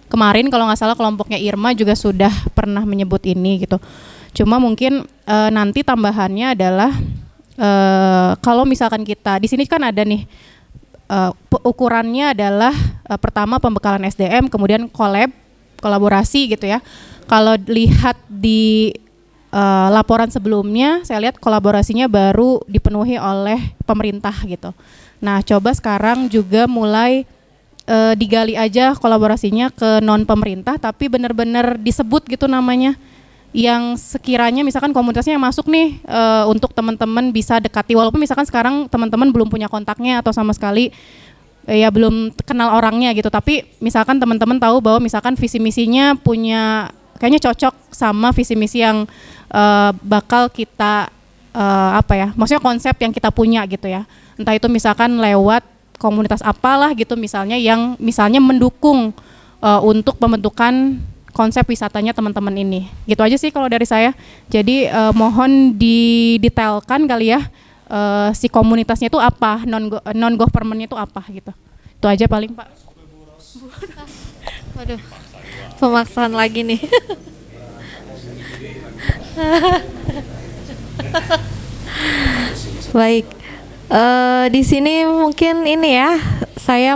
kemarin kalau nggak salah kelompoknya Irma juga sudah pernah menyebut ini gitu. Cuma mungkin nanti tambahannya adalah kalau misalkan kita di sini kan ada nih ukurannya adalah pertama pembekalan SDM, kemudian kolaborasi gitu ya. Kalau lihat di laporan sebelumnya, saya lihat kolaborasinya baru dipenuhi oleh pemerintah gitu. Nah, coba sekarang juga mulai digali aja kolaborasinya ke non pemerintah, tapi benar-benar disebut gitu namanya, yang sekiranya misalkan komunitasnya yang masuk nih untuk teman-teman bisa dekati, walaupun misalkan sekarang teman-teman belum punya kontaknya atau sama sekali ya belum kenal orangnya gitu, tapi misalkan teman-teman tahu bahwa misalkan visi misinya punya kayaknya cocok sama visi misi yang bakal kita maksudnya konsep yang kita punya gitu ya, entah itu misalkan lewat komunitas apalah gitu misalnya yang misalnya mendukung untuk pembentukan konsep wisatanya teman-teman ini. Gitu aja sih kalau dari saya. Jadi mohon didetailkan kali ya si komunitasnya itu apa, non governmentnya itu apa gitu. Itu aja paling Pak. Waduh, pemaksaan lagi nih. Baik, di sini mungkin ini ya, saya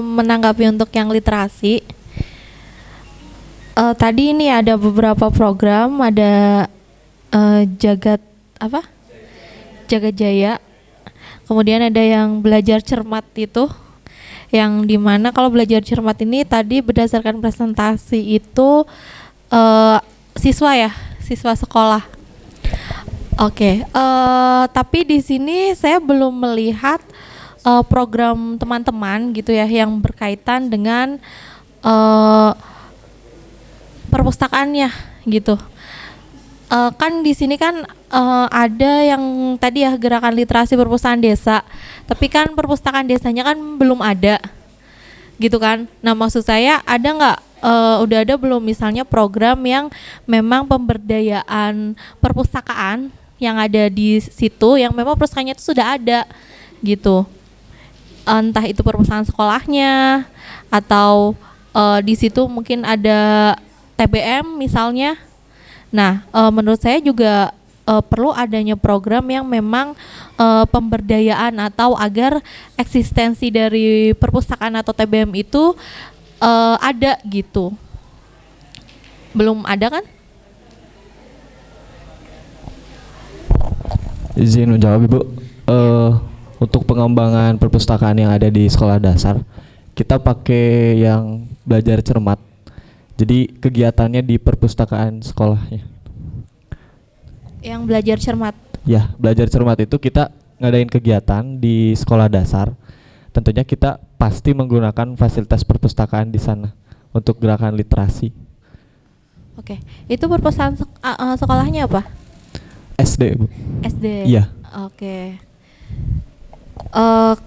menanggapi untuk yang literasi. Tadi ini ada beberapa program, ada Jagat Jaya, kemudian ada yang belajar cermat itu, yang dimana kalau belajar cermat ini tadi berdasarkan presentasi itu siswa sekolah. Oke, tapi di sini saya belum melihat program teman-teman gitu ya yang berkaitan dengan perpustakaannya gitu. Kan di sini kan ada yang tadi ya gerakan literasi perpustakaan desa, tapi kan perpustakaan desanya kan belum ada gitu kan. Nah maksud saya ada nggak udah ada belum misalnya program yang memang pemberdayaan perpustakaan yang ada di situ, yang memang perpustakaannya itu sudah ada gitu, entah itu perpustakaan sekolahnya atau di situ mungkin ada TBM misalnya. Nah menurut saya juga perlu adanya program yang memang pemberdayaan atau agar eksistensi dari perpustakaan atau TBM itu ada gitu. Belum ada kan? Izin menjawab Ibu. Untuk pengembangan perpustakaan yang ada di sekolah dasar, kita pakai yang belajar cermat. Jadi kegiatannya di perpustakaan sekolahnya. Yang belajar cermat. Ya, belajar cermat itu kita ngadain kegiatan di sekolah dasar. Tentunya kita pasti menggunakan fasilitas perpustakaan di sana untuk gerakan literasi. Oke, itu perpustakaan sekolahnya apa? SD, Bu. SD. Iya. Oke.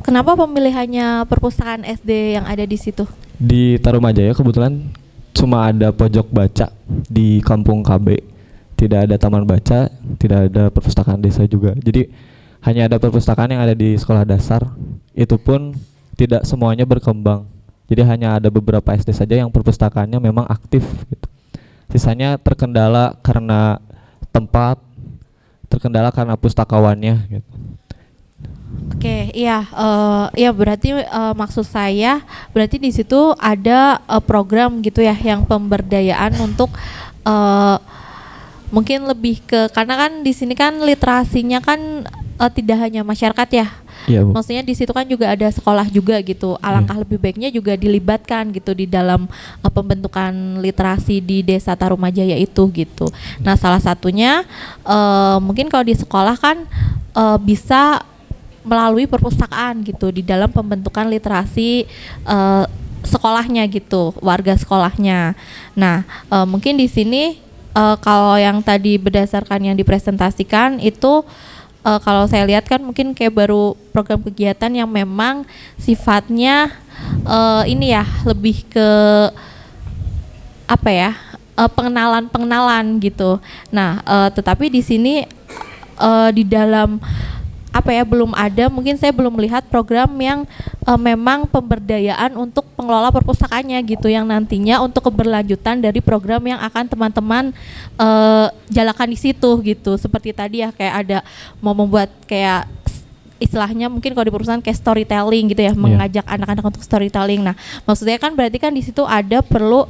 Kenapa pemilihannya perpustakaan SD yang ada di situ? Di Tarumajaya kebetulan cuma ada pojok baca di kampung KB. Tidak ada taman baca, tidak ada perpustakaan desa juga. Jadi hanya ada perpustakaan yang ada di sekolah dasar. Itu pun tidak semuanya berkembang. Jadi hanya ada beberapa SD saja yang perpustakaannya memang aktif gitu. Sisanya terkendala karena tempat, terkendala karena pustakawannya gitu. Oke, iya, ya berarti maksud saya berarti di situ ada program gitu ya yang pemberdayaan untuk mungkin lebih ke, karena kan di sini kan literasinya kan tidak hanya masyarakat ya. Iya, Bu. Maksudnya di situ kan juga ada sekolah juga gitu. Alangkah lebih baiknya juga dilibatkan gitu di dalam pembentukan literasi di Desa Tarumajaya itu gitu. Nah, salah satunya mungkin kalau di sekolah kan bisa melalui perpustakaan gitu di dalam pembentukan literasi sekolahnya gitu, warga sekolahnya. Nah, mungkin di sini kalau yang tadi berdasarkan yang dipresentasikan itu kalau saya lihat kan mungkin kayak baru program kegiatan yang memang sifatnya ini ya lebih ke apa ya, pengenalan gitu. Nah, tetapi di sini di dalam apa ya, belum ada, mungkin saya belum melihat program yang memang pemberdayaan untuk pengelola perpustakaannya gitu, yang nantinya untuk keberlanjutan dari program yang akan teman-teman jalankan di situ gitu. Seperti tadi ya, kayak ada mau membuat kayak istilahnya mungkin kalau di perusahaan kayak storytelling gitu ya, mengajak anak-anak untuk storytelling. Nah, maksudnya kan berarti kan di situ ada perlu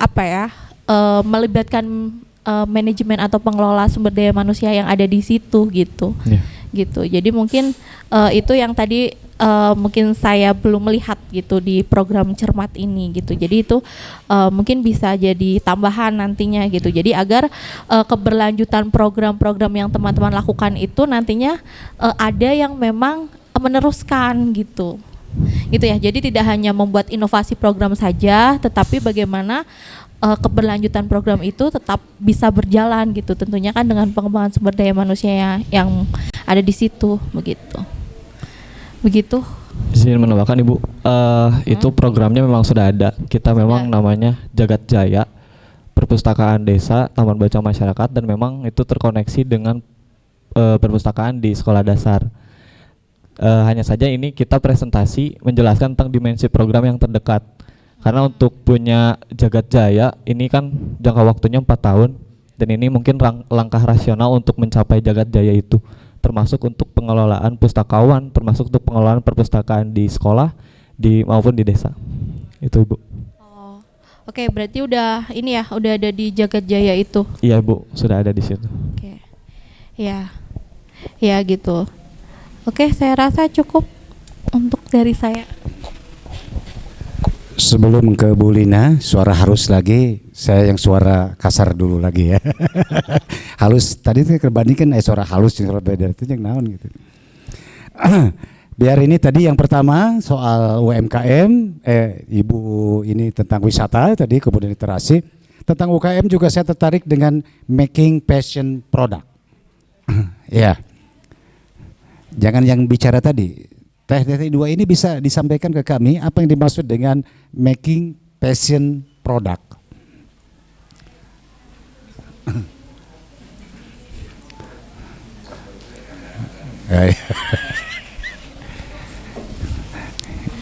apa ya, melibatkan manajemen atau pengelola sumber daya manusia yang ada di situ gitu. gitu. Jadi mungkin itu yang tadi mungkin saya belum melihat gitu di program cermat ini gitu. Jadi itu mungkin bisa jadi tambahan nantinya gitu. Jadi agar keberlanjutan program-program yang teman-teman lakukan itu nantinya ada yang memang meneruskan gitu. Gitu ya. Jadi tidak hanya membuat inovasi program saja, tetapi bagaimana keberlanjutan program itu tetap bisa berjalan gitu. Tentunya kan dengan pengembangan sumber daya manusia yang ada di situ begitu. Begitu. Izin menambahkan Ibu, itu programnya memang sudah ada. Kita memang namanya Jagat Jaya, Perpustakaan Desa, Taman Baca Masyarakat, dan memang itu terkoneksi dengan perpustakaan di sekolah dasar. Hanya saja ini kita presentasi menjelaskan tentang dimensi program yang terdekat. Karena untuk punya Jagat Jaya ini kan jangka waktunya 4 tahun, dan ini mungkin langkah rasional untuk mencapai Jagat Jaya itu, termasuk untuk pengelolaan pustakawan, termasuk untuk pengelolaan perpustakaan di sekolah maupun di desa. Itu Ibu. Oh, oke, berarti udah ini ya, udah ada di Jagat Jaya itu. Iya Bu, sudah ada di situ. Oke, ya, ya gitu. Oke, saya rasa cukup untuk dari saya. Sebelum ke Bu Lina, suara halus lagi, saya yang suara kasar dulu lagi ya. Halus, tadi itu kerbandingkan suara halus, suara beda, itu yang naon gitu. Biar ini tadi yang pertama soal UMKM, Ibu ini tentang wisata tadi, kemudian literasi. Tentang UKM juga saya tertarik dengan making passion product. Ya, jangan yang bicara tadi. Teh 2 ini bisa disampaikan ke kami apa yang dimaksud dengan making passion product.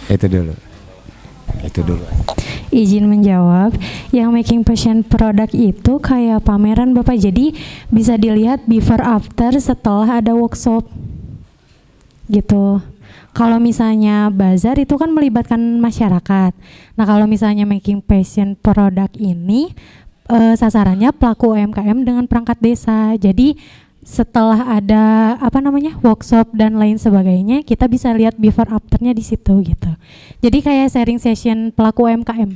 Itu dulu. Izin menjawab, yang making passion product itu kayak pameran Bapak, jadi bisa dilihat before after setelah ada workshop gitu. Kalau misalnya bazar itu kan melibatkan masyarakat. Nah kalau misalnya making passion product ini sasarannya pelaku UMKM dengan perangkat desa. Jadi setelah ada workshop dan lain sebagainya, kita bisa lihat before afternya di situ gitu. Jadi kayak sharing session pelaku UMKM.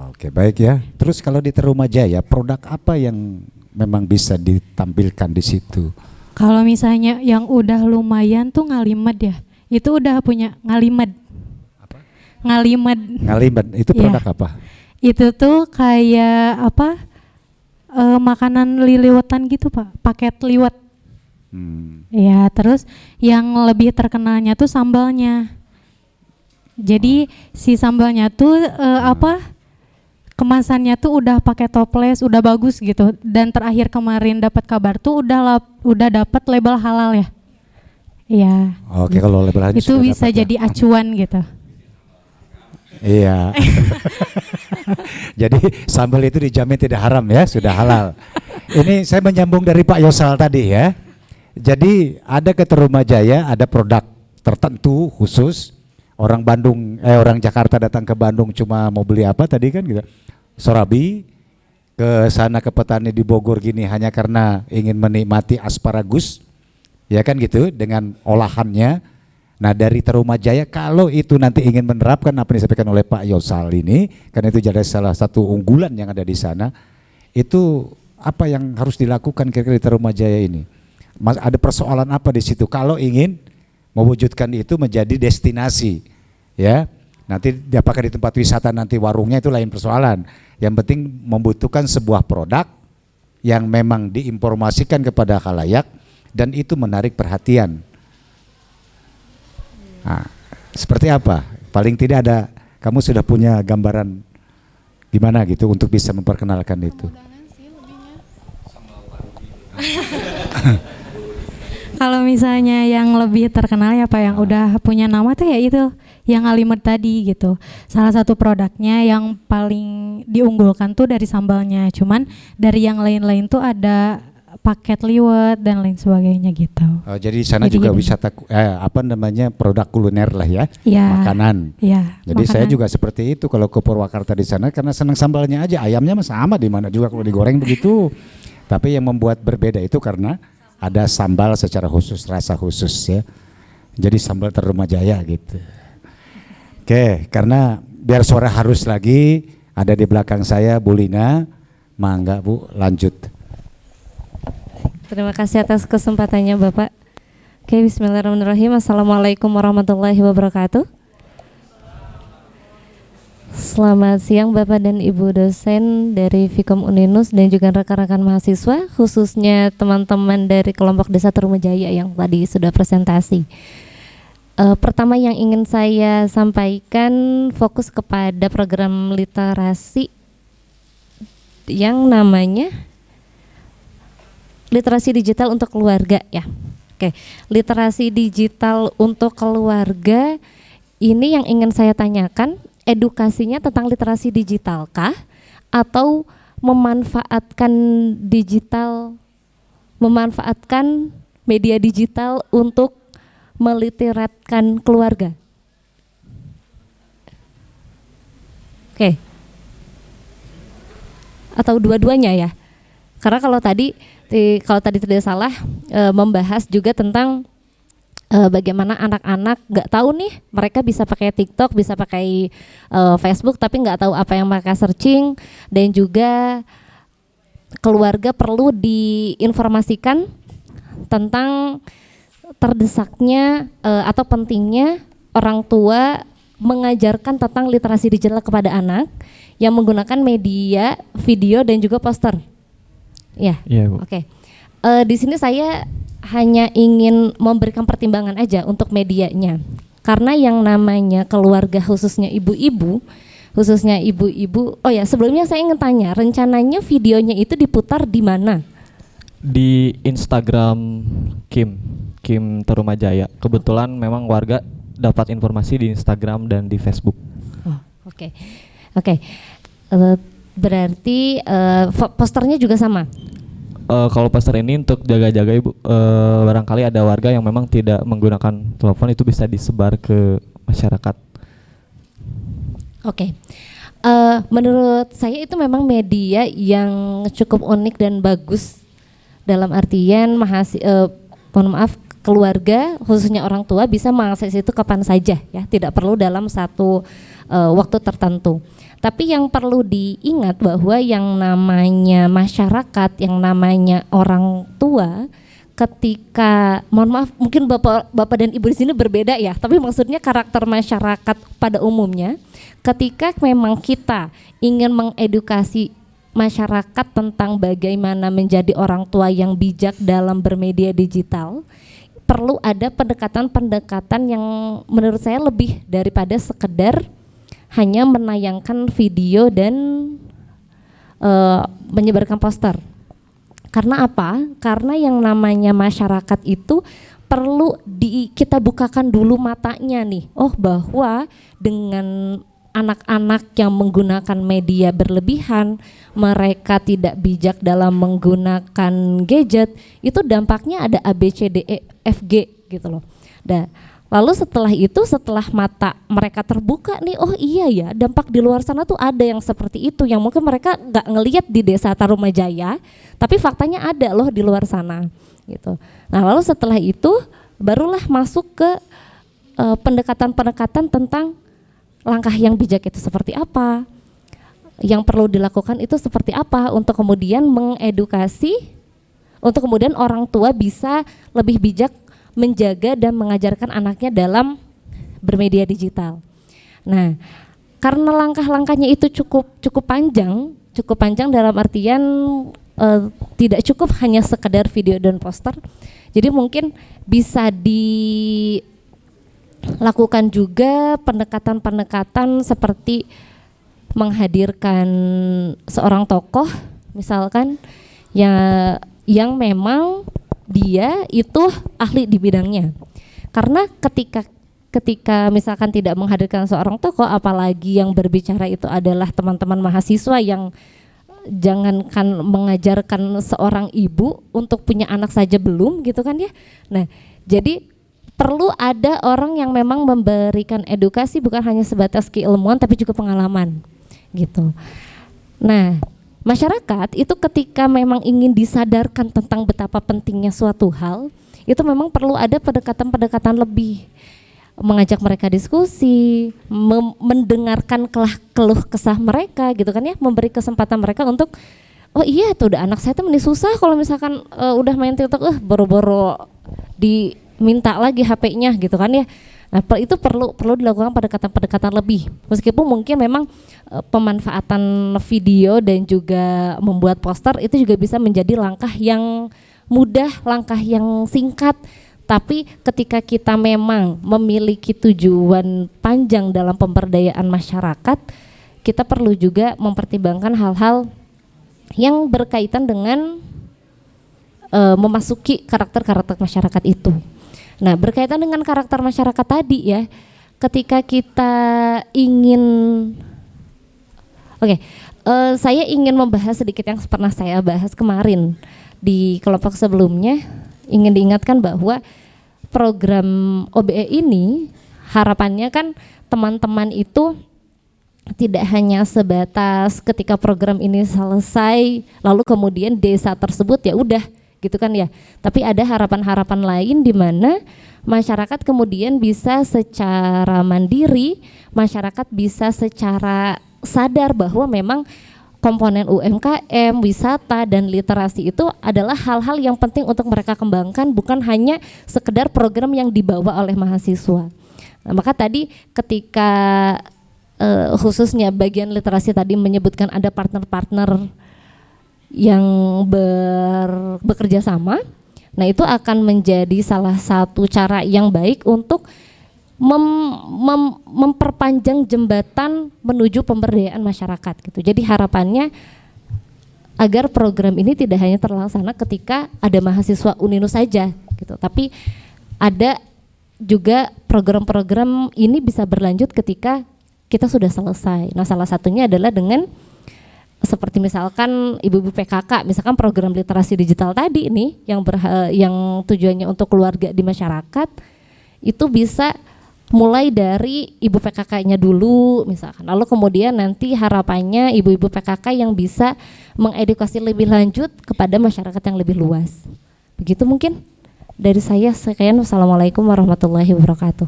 Oke, baik ya. Terus kalau di Tarumajaya, produk apa yang memang bisa ditampilkan di situ? Kalau misalnya yang udah lumayan tuh Ngalimed ya. Itu udah punya Ngalimed. Apa? Ngalimed itu produk apa? Itu tuh kayak makanan liliwetan gitu Pak, paket liwet. Ya, terus yang lebih terkenalnya tuh sambalnya. Jadi si sambalnya tuh kemasannya tuh udah pakai toples, udah bagus gitu. Dan terakhir kemarin dapat kabar tuh udah dapat label halal ya. Iya. Oke, kalau label halal itu bisa jadi acuan gitu. Iya. Jadi sambal itu dijamin tidak haram ya, sudah halal. Ini saya menyambung dari Pak Yosal tadi ya. Jadi ada ke Tarumajaya, ada produk tertentu khusus. Orang Jakarta datang ke Bandung cuma mau beli apa tadi kan gitu. Sorabi, ke sana ke petani di Bogor gini hanya karena ingin menikmati asparagus. Ya kan gitu, dengan olahannya. Nah dari Tarumajaya kalau itu nanti ingin menerapkan apa yang disampaikan oleh Pak Yosal ini, karena itu jadi salah satu unggulan yang ada di sana, itu apa yang harus dilakukan kira-kira di Tarumajaya ini? Ada persoalan apa di situ kalau ingin mewujudkan itu menjadi destinasi, ya? Nanti apakah di tempat wisata nanti warungnya itu lain persoalan. Yang penting membutuhkan sebuah produk yang memang diinformasikan kepada khalayak dan itu menarik perhatian. Nah, seperti apa? Paling tidak ada, kamu sudah punya gambaran gimana gitu untuk bisa memperkenalkan itu. Kalau misalnya yang lebih terkenal ya Pak, yang udah punya nama tuh ya itu yang Ngalimed tadi gitu. Salah satu produknya yang paling diunggulkan tuh dari sambalnya. Cuman dari yang lain-lain tuh ada paket liwet dan lain sebagainya gitu. Oh, jadi di sana juga wisata produk kuliner lah ya, ya makanan. Ya, jadi makanan. saya juga seperti itu kalau ke Purwakarta di sana karena senang sambalnya aja, ayamnya mah sama di mana juga kalau digoreng begitu. Tapi yang membuat berbeda itu karena ada sambal secara khusus, rasa khusus ya. Jadi sambal Tarumajaya gitu. Oke, karena biar suara harus lagi, ada di belakang saya Bu Lina. Mangga Bu, lanjut. Terima kasih atas kesempatannya Bapak. Oke, bismillahirrahmanirrahim. Assalamualaikum warahmatullahi wabarakatuh. Selamat siang Bapak dan Ibu dosen dari Vkom Uninus dan juga rekan-rekan mahasiswa, khususnya teman-teman dari kelompok Desa Tarumajaya yang tadi sudah presentasi. Pertama yang ingin saya sampaikan fokus kepada program literasi yang namanya literasi digital untuk keluarga ya. Oke, literasi digital untuk keluarga ini yang ingin saya tanyakan. Edukasinya tentang literasi digital kah atau memanfaatkan media digital untuk meliteratkan keluarga? Oke. Atau dua-duanya ya? Karena kalau tadi tidak salah membahas juga tentang bagaimana anak-anak nggak tahu nih mereka bisa pakai TikTok, bisa pakai Facebook, tapi nggak tahu apa yang mereka searching, dan juga keluarga perlu diinformasikan tentang terdesaknya atau pentingnya orang tua mengajarkan tentang literasi digital kepada anak yang menggunakan media, video dan juga poster. Ya, Iya, Bu. oke. Di sini saya hanya ingin memberikan pertimbangan aja untuk medianya, karena yang namanya keluarga khususnya ibu-ibu, oh ya sebelumnya saya ingin tanya, rencananya videonya itu diputar di mana? Di Instagram Kim Tarumajaya. Kebetulan memang warga dapat informasi di Instagram dan di Facebook. Oh, oke. Berarti posternya juga sama? Kalau poster ini untuk jaga-jaga Ibu, barangkali ada warga yang memang tidak menggunakan telepon, itu bisa disebar ke masyarakat. Oke. Menurut saya itu memang media yang cukup unik dan bagus, dalam artian keluarga khususnya orang tua bisa mengakses itu kapan saja ya, tidak perlu dalam satu waktu tertentu. Tapi yang perlu diingat bahwa yang namanya masyarakat, yang namanya orang tua, ketika, mohon maaf mungkin bapak dan ibu di sini berbeda ya, tapi maksudnya karakter masyarakat pada umumnya, ketika memang kita ingin mengedukasi masyarakat tentang bagaimana menjadi orang tua yang bijak dalam bermedia digital, perlu ada pendekatan-pendekatan yang menurut saya lebih daripada sekedar hanya menayangkan video dan menyebarkan poster. Karena apa? Karena yang namanya masyarakat itu perlu kita bukakan dulu matanya nih. Oh, bahwa dengan anak-anak yang menggunakan media berlebihan, mereka tidak bijak dalam menggunakan gadget, itu dampaknya ada ABCDEFG gitu loh. Lalu setelah itu, setelah mata mereka terbuka nih, oh iya ya, dampak di luar sana tuh ada yang seperti itu, yang mungkin mereka nggak ngelihat di Desa Tarumajaya, tapi faktanya ada loh di luar sana gitu. Nah lalu setelah itu barulah masuk ke pendekatan-pendekatan tentang langkah yang bijak itu seperti apa, yang perlu dilakukan itu seperti apa, untuk kemudian mengedukasi, untuk kemudian orang tua bisa lebih bijak menjaga dan mengajarkan anaknya dalam bermedia digital. Nah, karena langkah-langkahnya itu cukup panjang dalam artian tidak cukup hanya sekedar video dan poster. Jadi mungkin bisa dilakukan juga pendekatan-pendekatan seperti menghadirkan seorang tokoh misalkan yang memang dia itu ahli di bidangnya. Karena ketika misalkan tidak menghadirkan seorang tokoh, apalagi yang berbicara itu adalah teman-teman mahasiswa yang jangankan mengajarkan seorang ibu untuk punya anak saja belum gitu kan ya. Nah, jadi perlu ada orang yang memang memberikan edukasi bukan hanya sebatas keilmuan tapi juga pengalaman gitu. Nah, masyarakat itu ketika memang ingin disadarkan tentang betapa pentingnya suatu hal, itu memang perlu ada pendekatan-pendekatan lebih, mengajak mereka diskusi, mendengarkan keluh kesah mereka gitu kan ya, memberi kesempatan mereka untuk oh iya tuh udah anak saya tuh ini susah kalau misalkan udah main TikTok boro-boro diminta lagi HP-nya gitu kan ya. Nah, itu perlu dilakukan pendekatan-pendekatan lebih. Meskipun mungkin memang pemanfaatan video dan juga membuat poster itu juga bisa menjadi langkah yang mudah, langkah yang singkat. Tapi ketika kita memang memiliki tujuan panjang dalam pemberdayaan masyarakat, kita perlu juga mempertimbangkan hal-hal yang berkaitan dengan memasuki karakter-karakter masyarakat itu. Nah, berkaitan dengan karakter masyarakat tadi ya, ketika kita ingin, saya ingin membahas sedikit yang pernah saya bahas kemarin di kelompok sebelumnya. Ingin diingatkan bahwa program OBE ini harapannya kan teman-teman itu tidak hanya sebatas ketika program ini selesai lalu kemudian desa tersebut ya udah gitu kan ya, tapi ada harapan-harapan lain di mana masyarakat kemudian bisa secara mandiri, masyarakat bisa secara sadar bahwa memang komponen UMKM, wisata dan literasi itu adalah hal-hal yang penting untuk mereka kembangkan, bukan hanya sekedar program yang dibawa oleh mahasiswa. Nah, maka tadi ketika khususnya bagian literasi tadi menyebutkan ada partner-partner yang bekerja sama, nah itu akan menjadi salah satu cara yang baik untuk memperpanjang jembatan menuju pemberdayaan masyarakat gitu. Jadi harapannya agar program ini tidak hanya terlaksana ketika ada mahasiswa Uninus saja gitu, tapi ada juga program-program ini bisa berlanjut ketika kita sudah selesai. Nah, salah satunya adalah dengan seperti misalkan ibu-ibu PKK, misalkan program literasi digital tadi ini yang tujuannya untuk keluarga di masyarakat, itu bisa mulai dari ibu PKK-nya dulu misalkan, lalu kemudian nanti harapannya ibu-ibu PKK yang bisa mengedukasi lebih lanjut kepada masyarakat yang lebih luas. Begitu mungkin dari saya. Sekian, wassalamualaikum warahmatullahi wabarakatuh.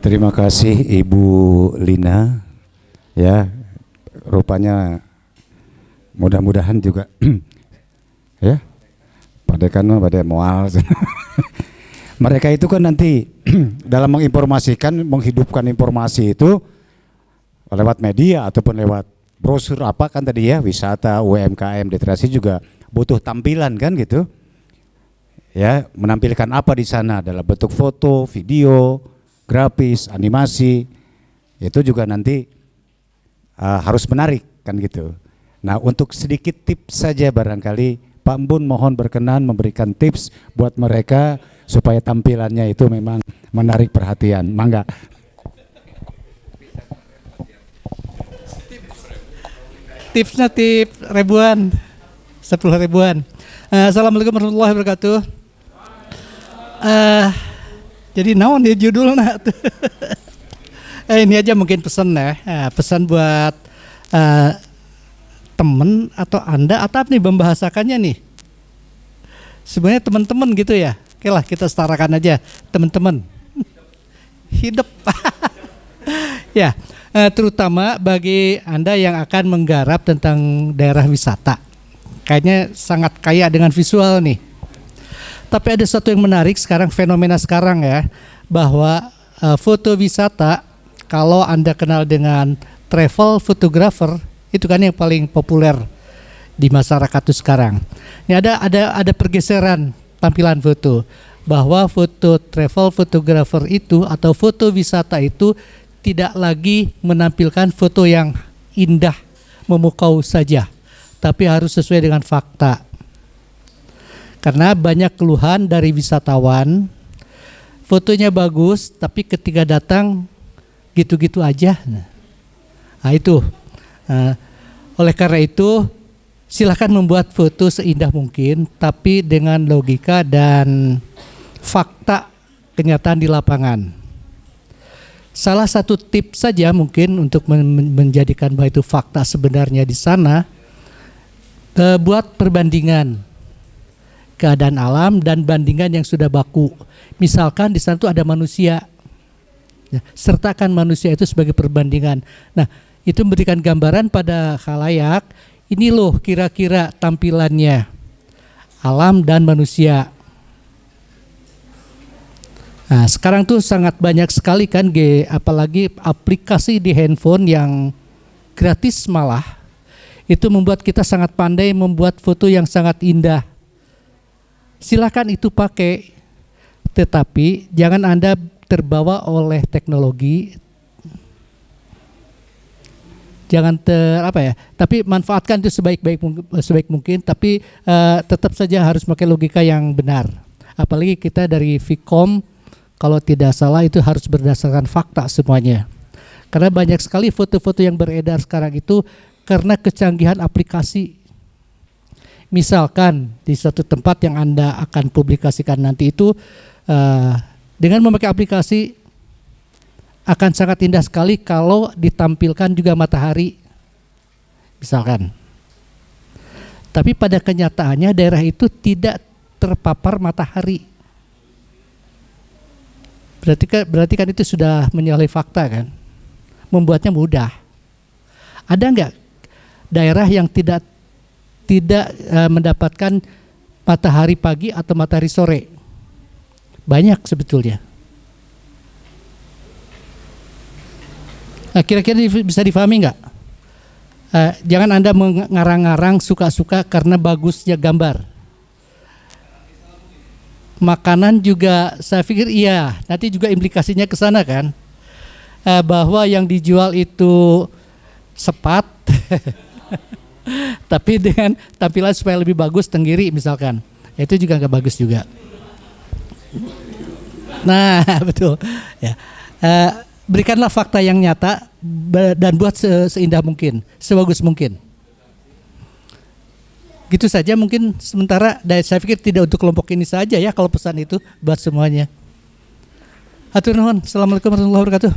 Terima kasih Ibu Lina. Ya, rupanya mudah-mudahan juga ya pada moal. Mereka itu kan nanti dalam menginformasikan, menghidupkan informasi itu lewat media ataupun lewat brosur apa kan tadi ya, wisata, UMKM, literasi juga butuh tampilan kan gitu. Ya, menampilkan apa di sana dalam bentuk foto, video, grafis, animasi. Itu juga nanti harus menarik kan gitu. Nah, untuk sedikit tips saja barangkali Pak Embun mohon berkenan memberikan tips buat mereka supaya tampilannya itu memang menarik perhatian. Mangga. Tipsnya tips ribuan, 10 ribuan. Assalamualaikum warahmatullahi wabarakatuh. Jadi naon ya judulnya tuh. Ini aja mungkin pesan ya, pesan buat temen atau Anda atau nih membahasakannya nih. Sebenarnya teman-teman gitu ya. Oke lah, kita setarakan aja teman-teman. Hidup. Ya, terutama bagi Anda yang akan menggarap tentang daerah wisata. Kayaknya sangat kaya dengan visual nih. Tapi ada satu yang menarik sekarang, fenomena sekarang ya, bahwa foto wisata, kalau Anda kenal dengan travel photographer, itu kan yang paling populer di masyarakat itu sekarang. Ini ada pergeseran tampilan foto, bahwa foto travel photographer itu atau foto wisata itu tidak lagi menampilkan foto yang indah memukau saja, tapi harus sesuai dengan fakta. Karena banyak keluhan dari wisatawan, fotonya bagus tapi ketika datang gitu-gitu aja. Nah itu, oleh karena itu silakan membuat foto seindah mungkin, tapi dengan logika dan fakta kenyataan di lapangan. Salah satu tips saja mungkin untuk menjadikan bahwa itu fakta sebenarnya di sana, buat perbandingan keadaan alam dan bandingan yang sudah baku. Misalkan di sana tuh ada manusia, ya, sertakan manusia itu sebagai perbandingan. Nah, itu memberikan gambaran pada khalayak, ini loh kira-kira tampilannya alam dan manusia. Nah, sekarang tuh sangat banyak sekali kan, apalagi aplikasi di handphone yang gratis malah, itu membuat kita sangat pandai membuat foto yang sangat indah. Silakan itu pakai, tetapi jangan Anda terbawa oleh teknologi. Jangan tapi manfaatkan itu sebaik mungkin, tapi tetap saja harus pakai logika yang benar. Apalagi kita dari Vkom, kalau tidak salah itu harus berdasarkan fakta semuanya. Karena banyak sekali foto-foto yang beredar sekarang itu karena kecanggihan aplikasi. Misalkan di satu tempat yang Anda akan publikasikan nanti itu, dengan memakai aplikasi akan sangat indah sekali kalau ditampilkan juga matahari, misalkan. Tapi pada kenyataannya daerah itu tidak terpapar matahari. Berarti kan itu sudah menyalahi fakta kan, membuatnya mudah. Ada enggak daerah yang tidak mendapatkan matahari pagi atau matahari sore? Banyak sebetulnya. Nah, kira-kira bisa difahami enggak? Jangan Anda mengarang-arang suka-suka karena bagusnya gambar. Makanan juga saya pikir iya, nanti juga implikasinya ke sana kan, bahwa yang dijual itu sepat tapi dengan tampilan supaya lebih bagus tenggiri misalkan, itu juga nggak bagus juga. Nah betul ya, berikanlah fakta yang nyata dan buat seindah mungkin, sebagus mungkin. Gitu saja mungkin sementara, dan saya pikir tidak untuk kelompok ini saja ya kalau pesan itu buat semuanya. Hatur nuhun. Assalamualaikum warahmatullahi wabarakatuh.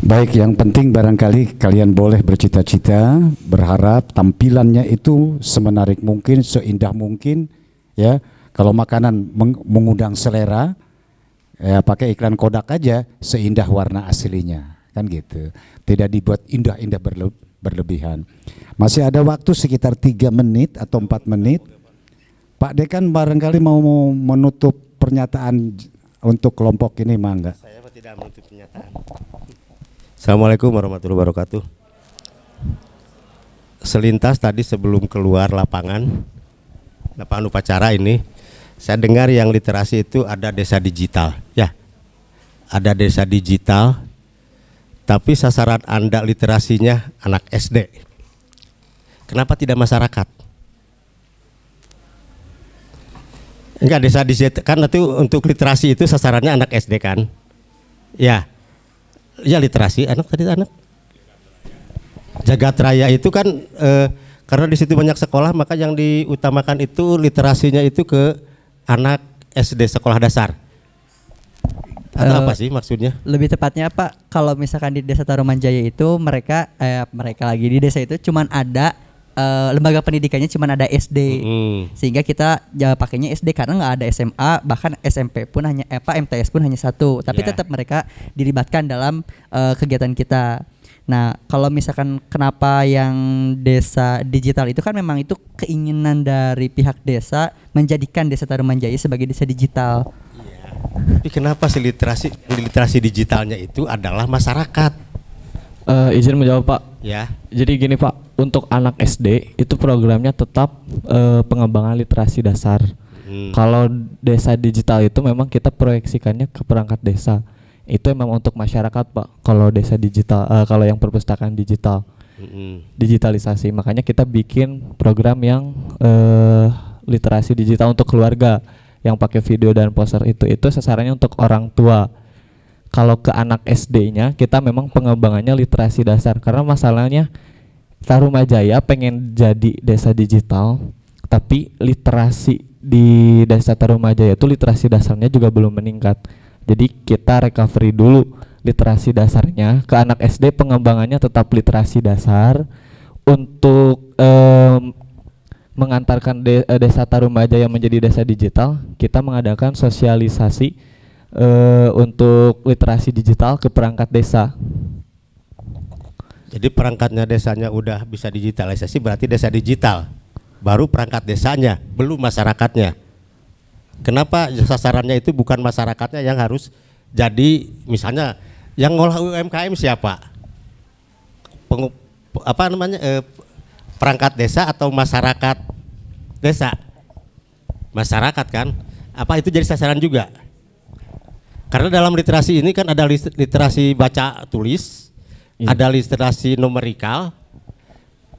Baik, yang penting barangkali kalian boleh bercita-cita, berharap tampilannya itu semenarik mungkin, seindah mungkin, ya. Kalau makanan mengundang selera, ya pakai iklan Kodak aja, seindah warna aslinya. Kan gitu, tidak dibuat indah-indah berlebihan. Masih ada waktu sekitar 3 menit atau 4 menit. Pak Dekan barangkali mau menutup pernyataan untuk kelompok ini, mangga. Saya tidak menutup pernyataan. Assalamualaikum warahmatullahi wabarakatuh. Selintas tadi sebelum keluar lapangan upacara ini, saya dengar yang literasi itu ada desa digital, ya. Ada desa digital. Tapi sasaran Anda literasinya anak SD. Kenapa tidak masyarakat? Enggak, desa digital kan itu untuk literasi itu sasarannya anak SD kan? Ya. Ya literasi anak Jagat Raya itu kan karena di situ banyak sekolah, maka yang diutamakan itu literasinya itu ke anak SD sekolah dasar. Atau apa sih maksudnya? Lebih tepatnya Pak, kalau misalkan di Desa Tarumanjaya itu mereka lagi di desa itu cuman ada lembaga pendidikannya cuman ada SD, sehingga kita pakainya SD karena nggak ada SMA, bahkan SMP pun hanya MTS pun hanya satu, tapi tetap mereka dilibatkan dalam kegiatan kita. Nah, kalau misalkan kenapa yang desa digital itu kan memang itu keinginan dari pihak desa menjadikan Desa Tarumanjaya sebagai desa digital. Tapi kenapa sih literasi digitalnya itu adalah masyarakat? Izin menjawab Pak. Ya. Jadi gini Pak, untuk anak SD itu programnya tetap pengembangan literasi dasar. Kalau desa digital itu memang kita proyeksikannya ke perangkat desa. Itu memang untuk masyarakat Pak. Kalau desa digital, kalau yang perpustakaan digital, digitalisasi. Makanya kita bikin program yang literasi digital untuk keluarga, yang pakai video dan poster itu sasarannya untuk orang tua. Kalau ke anak SD-nya kita memang pengembangannya literasi dasar, karena masalahnya Tarumajaya pengen jadi desa digital tapi literasi di Desa Tarumajaya itu literasi dasarnya juga belum meningkat. Jadi kita recovery dulu literasi dasarnya ke anak SD, pengembangannya tetap literasi dasar. Untuk mengantarkan Desa Tarumajaya menjadi desa digital, kita mengadakan sosialisasi untuk literasi digital ke perangkat desa. Jadi perangkatnya desanya udah bisa digitalisasi, berarti desa digital. Baru perangkat desanya, belum masyarakatnya. Kenapa sasarannya itu bukan masyarakatnya yang harus jadi, misalnya yang ngolah UMKM siapa? Perangkat desa atau masyarakat desa? Masyarakat kan? Apa itu jadi sasaran juga? Karena dalam literasi ini kan ada literasi baca tulis, ada literasi numerikal,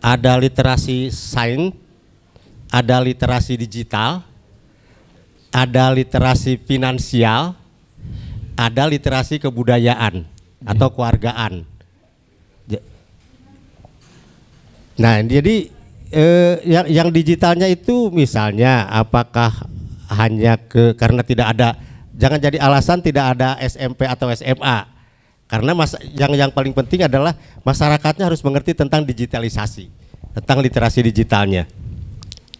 ada literasi sains, ada literasi digital, ada literasi finansial, ada literasi kebudayaan atau kewargaan. Nah, jadi yang digitalnya itu misalnya apakah hanya karena tidak ada, jangan jadi alasan tidak ada SMP atau SMA. Karena yang paling penting adalah masyarakatnya harus mengerti tentang digitalisasi, tentang literasi digitalnya.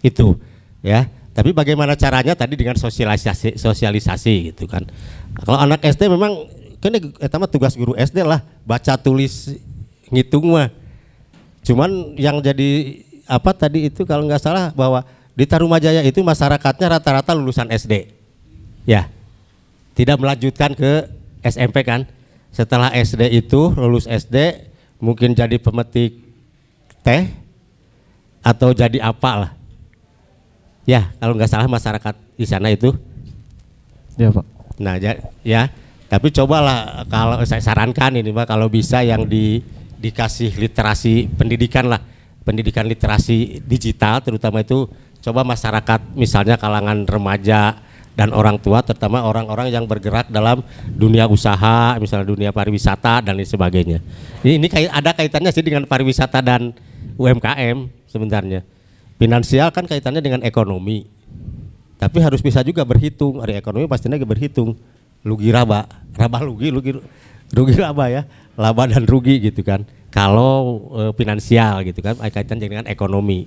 Itu ya, tapi bagaimana caranya tadi dengan sosialisasi gitu kan. Kalau anak SD memang kan pertama tugas guru SD lah baca tulis ngitung mah. Cuman yang jadi apa tadi itu kalau nggak salah bahwa di Tarumajaya itu masyarakatnya rata-rata lulusan SD ya, tidak melanjutkan ke SMP kan. Setelah SD itu lulus SD mungkin jadi pemetik teh atau jadi apa lah. Ya, kalau nggak salah masyarakat di sana itu. Ya Pak. Nah ya, tapi cobalah kalau saya sarankan ini Pak, kalau bisa yang dikasih literasi pendidikan lah, pendidikan literasi digital terutama itu, coba masyarakat misalnya kalangan remaja dan orang tua, terutama orang-orang yang bergerak dalam dunia usaha, misalnya dunia pariwisata dan lain sebagainya. Ini ada kaitannya sih dengan pariwisata dan UMKM sebenarnya. Finansial kan kaitannya dengan ekonomi, tapi harus bisa juga berhitung. Ada ekonomi pastinya berhitung rugi raba rugi laba ya, laba dan rugi gitu kan. Kalau finansial gitu kan, kaitannya dengan ekonomi.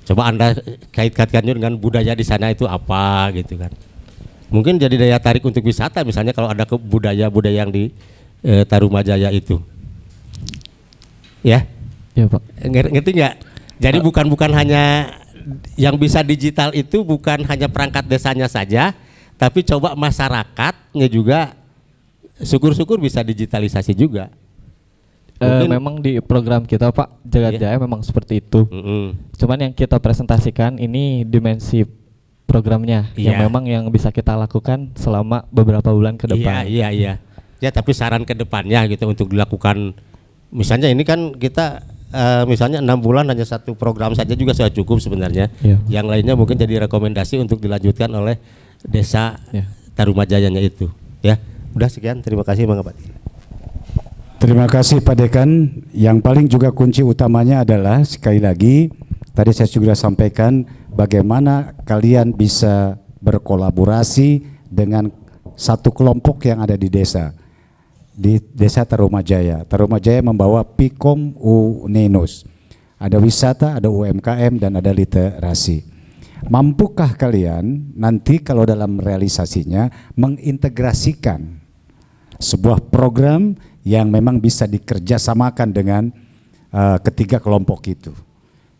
Coba Anda kaitkannya dengan budaya di sana itu apa gitu kan. Mungkin jadi daya tarik untuk wisata misalnya kalau ada budaya-budaya yang di Tarumajaya itu. Ya? Ya Pak. Ngerti nggak? Jadi bukan hanya yang bisa digital itu bukan hanya perangkat desanya saja, tapi coba masyarakatnya juga syukur-syukur bisa digitalisasi juga. Memang di program kita Pak Jagat Jaya memang seperti itu. Cuman yang kita presentasikan ini dimensi programnya yang memang yang bisa kita lakukan selama beberapa bulan ke depan. Iya. Ya tapi saran ke depannya gitu untuk dilakukan. Misalnya ini kan kita misalnya 6 bulan hanya satu program saja juga sudah cukup sebenarnya. Yang lainnya mungkin jadi rekomendasi untuk dilanjutkan oleh desa Tarumajayanya itu. Ya, udah sekian. Terima kasih Bang Abad. Terima kasih Pak Dekan. Yang paling juga kunci utamanya adalah sekali lagi tadi saya juga sampaikan bagaimana kalian bisa berkolaborasi dengan satu kelompok yang ada di desa. Di Desa Tarumajaya. Tarumajaya membawa Pikom Unenus. Ada wisata, ada UMKM dan ada literasi. Mampukah kalian nanti kalau dalam realisasinya mengintegrasikan sebuah program yang memang bisa dikerjasamakan dengan ketiga kelompok itu,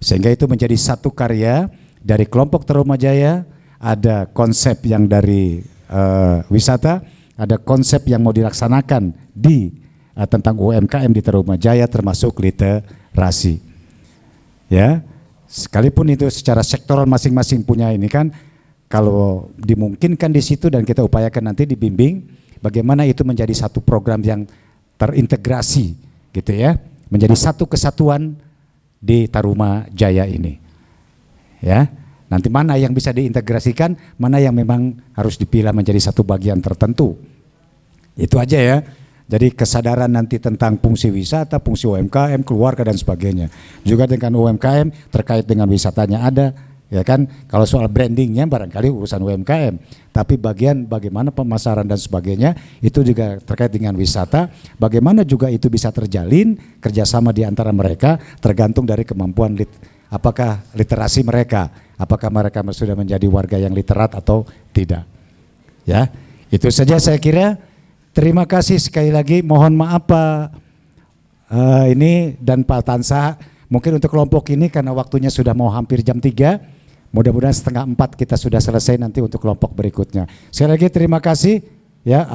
sehingga itu menjadi satu karya dari kelompok Tarumajaya. Ada konsep yang dari wisata, ada konsep yang mau dilaksanakan di tentang UMKM di Tarumajaya termasuk literasi. Ya, sekalipun itu secara sektoral masing-masing punya ini kan, kalau dimungkinkan di situ dan kita upayakan nanti dibimbing bagaimana itu menjadi satu program yang terintegrasi gitu ya, menjadi satu kesatuan di Tarumajaya ini. Ya, nanti mana yang bisa diintegrasikan, mana yang memang harus dipilah menjadi satu bagian tertentu. Itu aja ya. Jadi kesadaran nanti tentang fungsi wisata, fungsi UMKM, keluarga dan sebagainya. Juga dengan UMKM terkait dengan wisatanya ada, Ya kan, kalau soal brandingnya barangkali urusan UMKM, tapi bagian bagaimana pemasaran dan sebagainya itu juga terkait dengan wisata. Bagaimana juga itu bisa terjalin kerjasama di antara mereka tergantung dari kemampuan apakah literasi mereka, apakah mereka sudah menjadi warga yang literat atau tidak. Ya, itu saja saya kira. Terima kasih sekali lagi. Mohon maaf Pak ini dan Pak Tansa. Mungkin untuk kelompok ini karena waktunya sudah mau hampir jam 3. Mudah-mudahan 3:30 kita sudah selesai nanti untuk kelompok berikutnya. Sekali lagi terima kasih ya.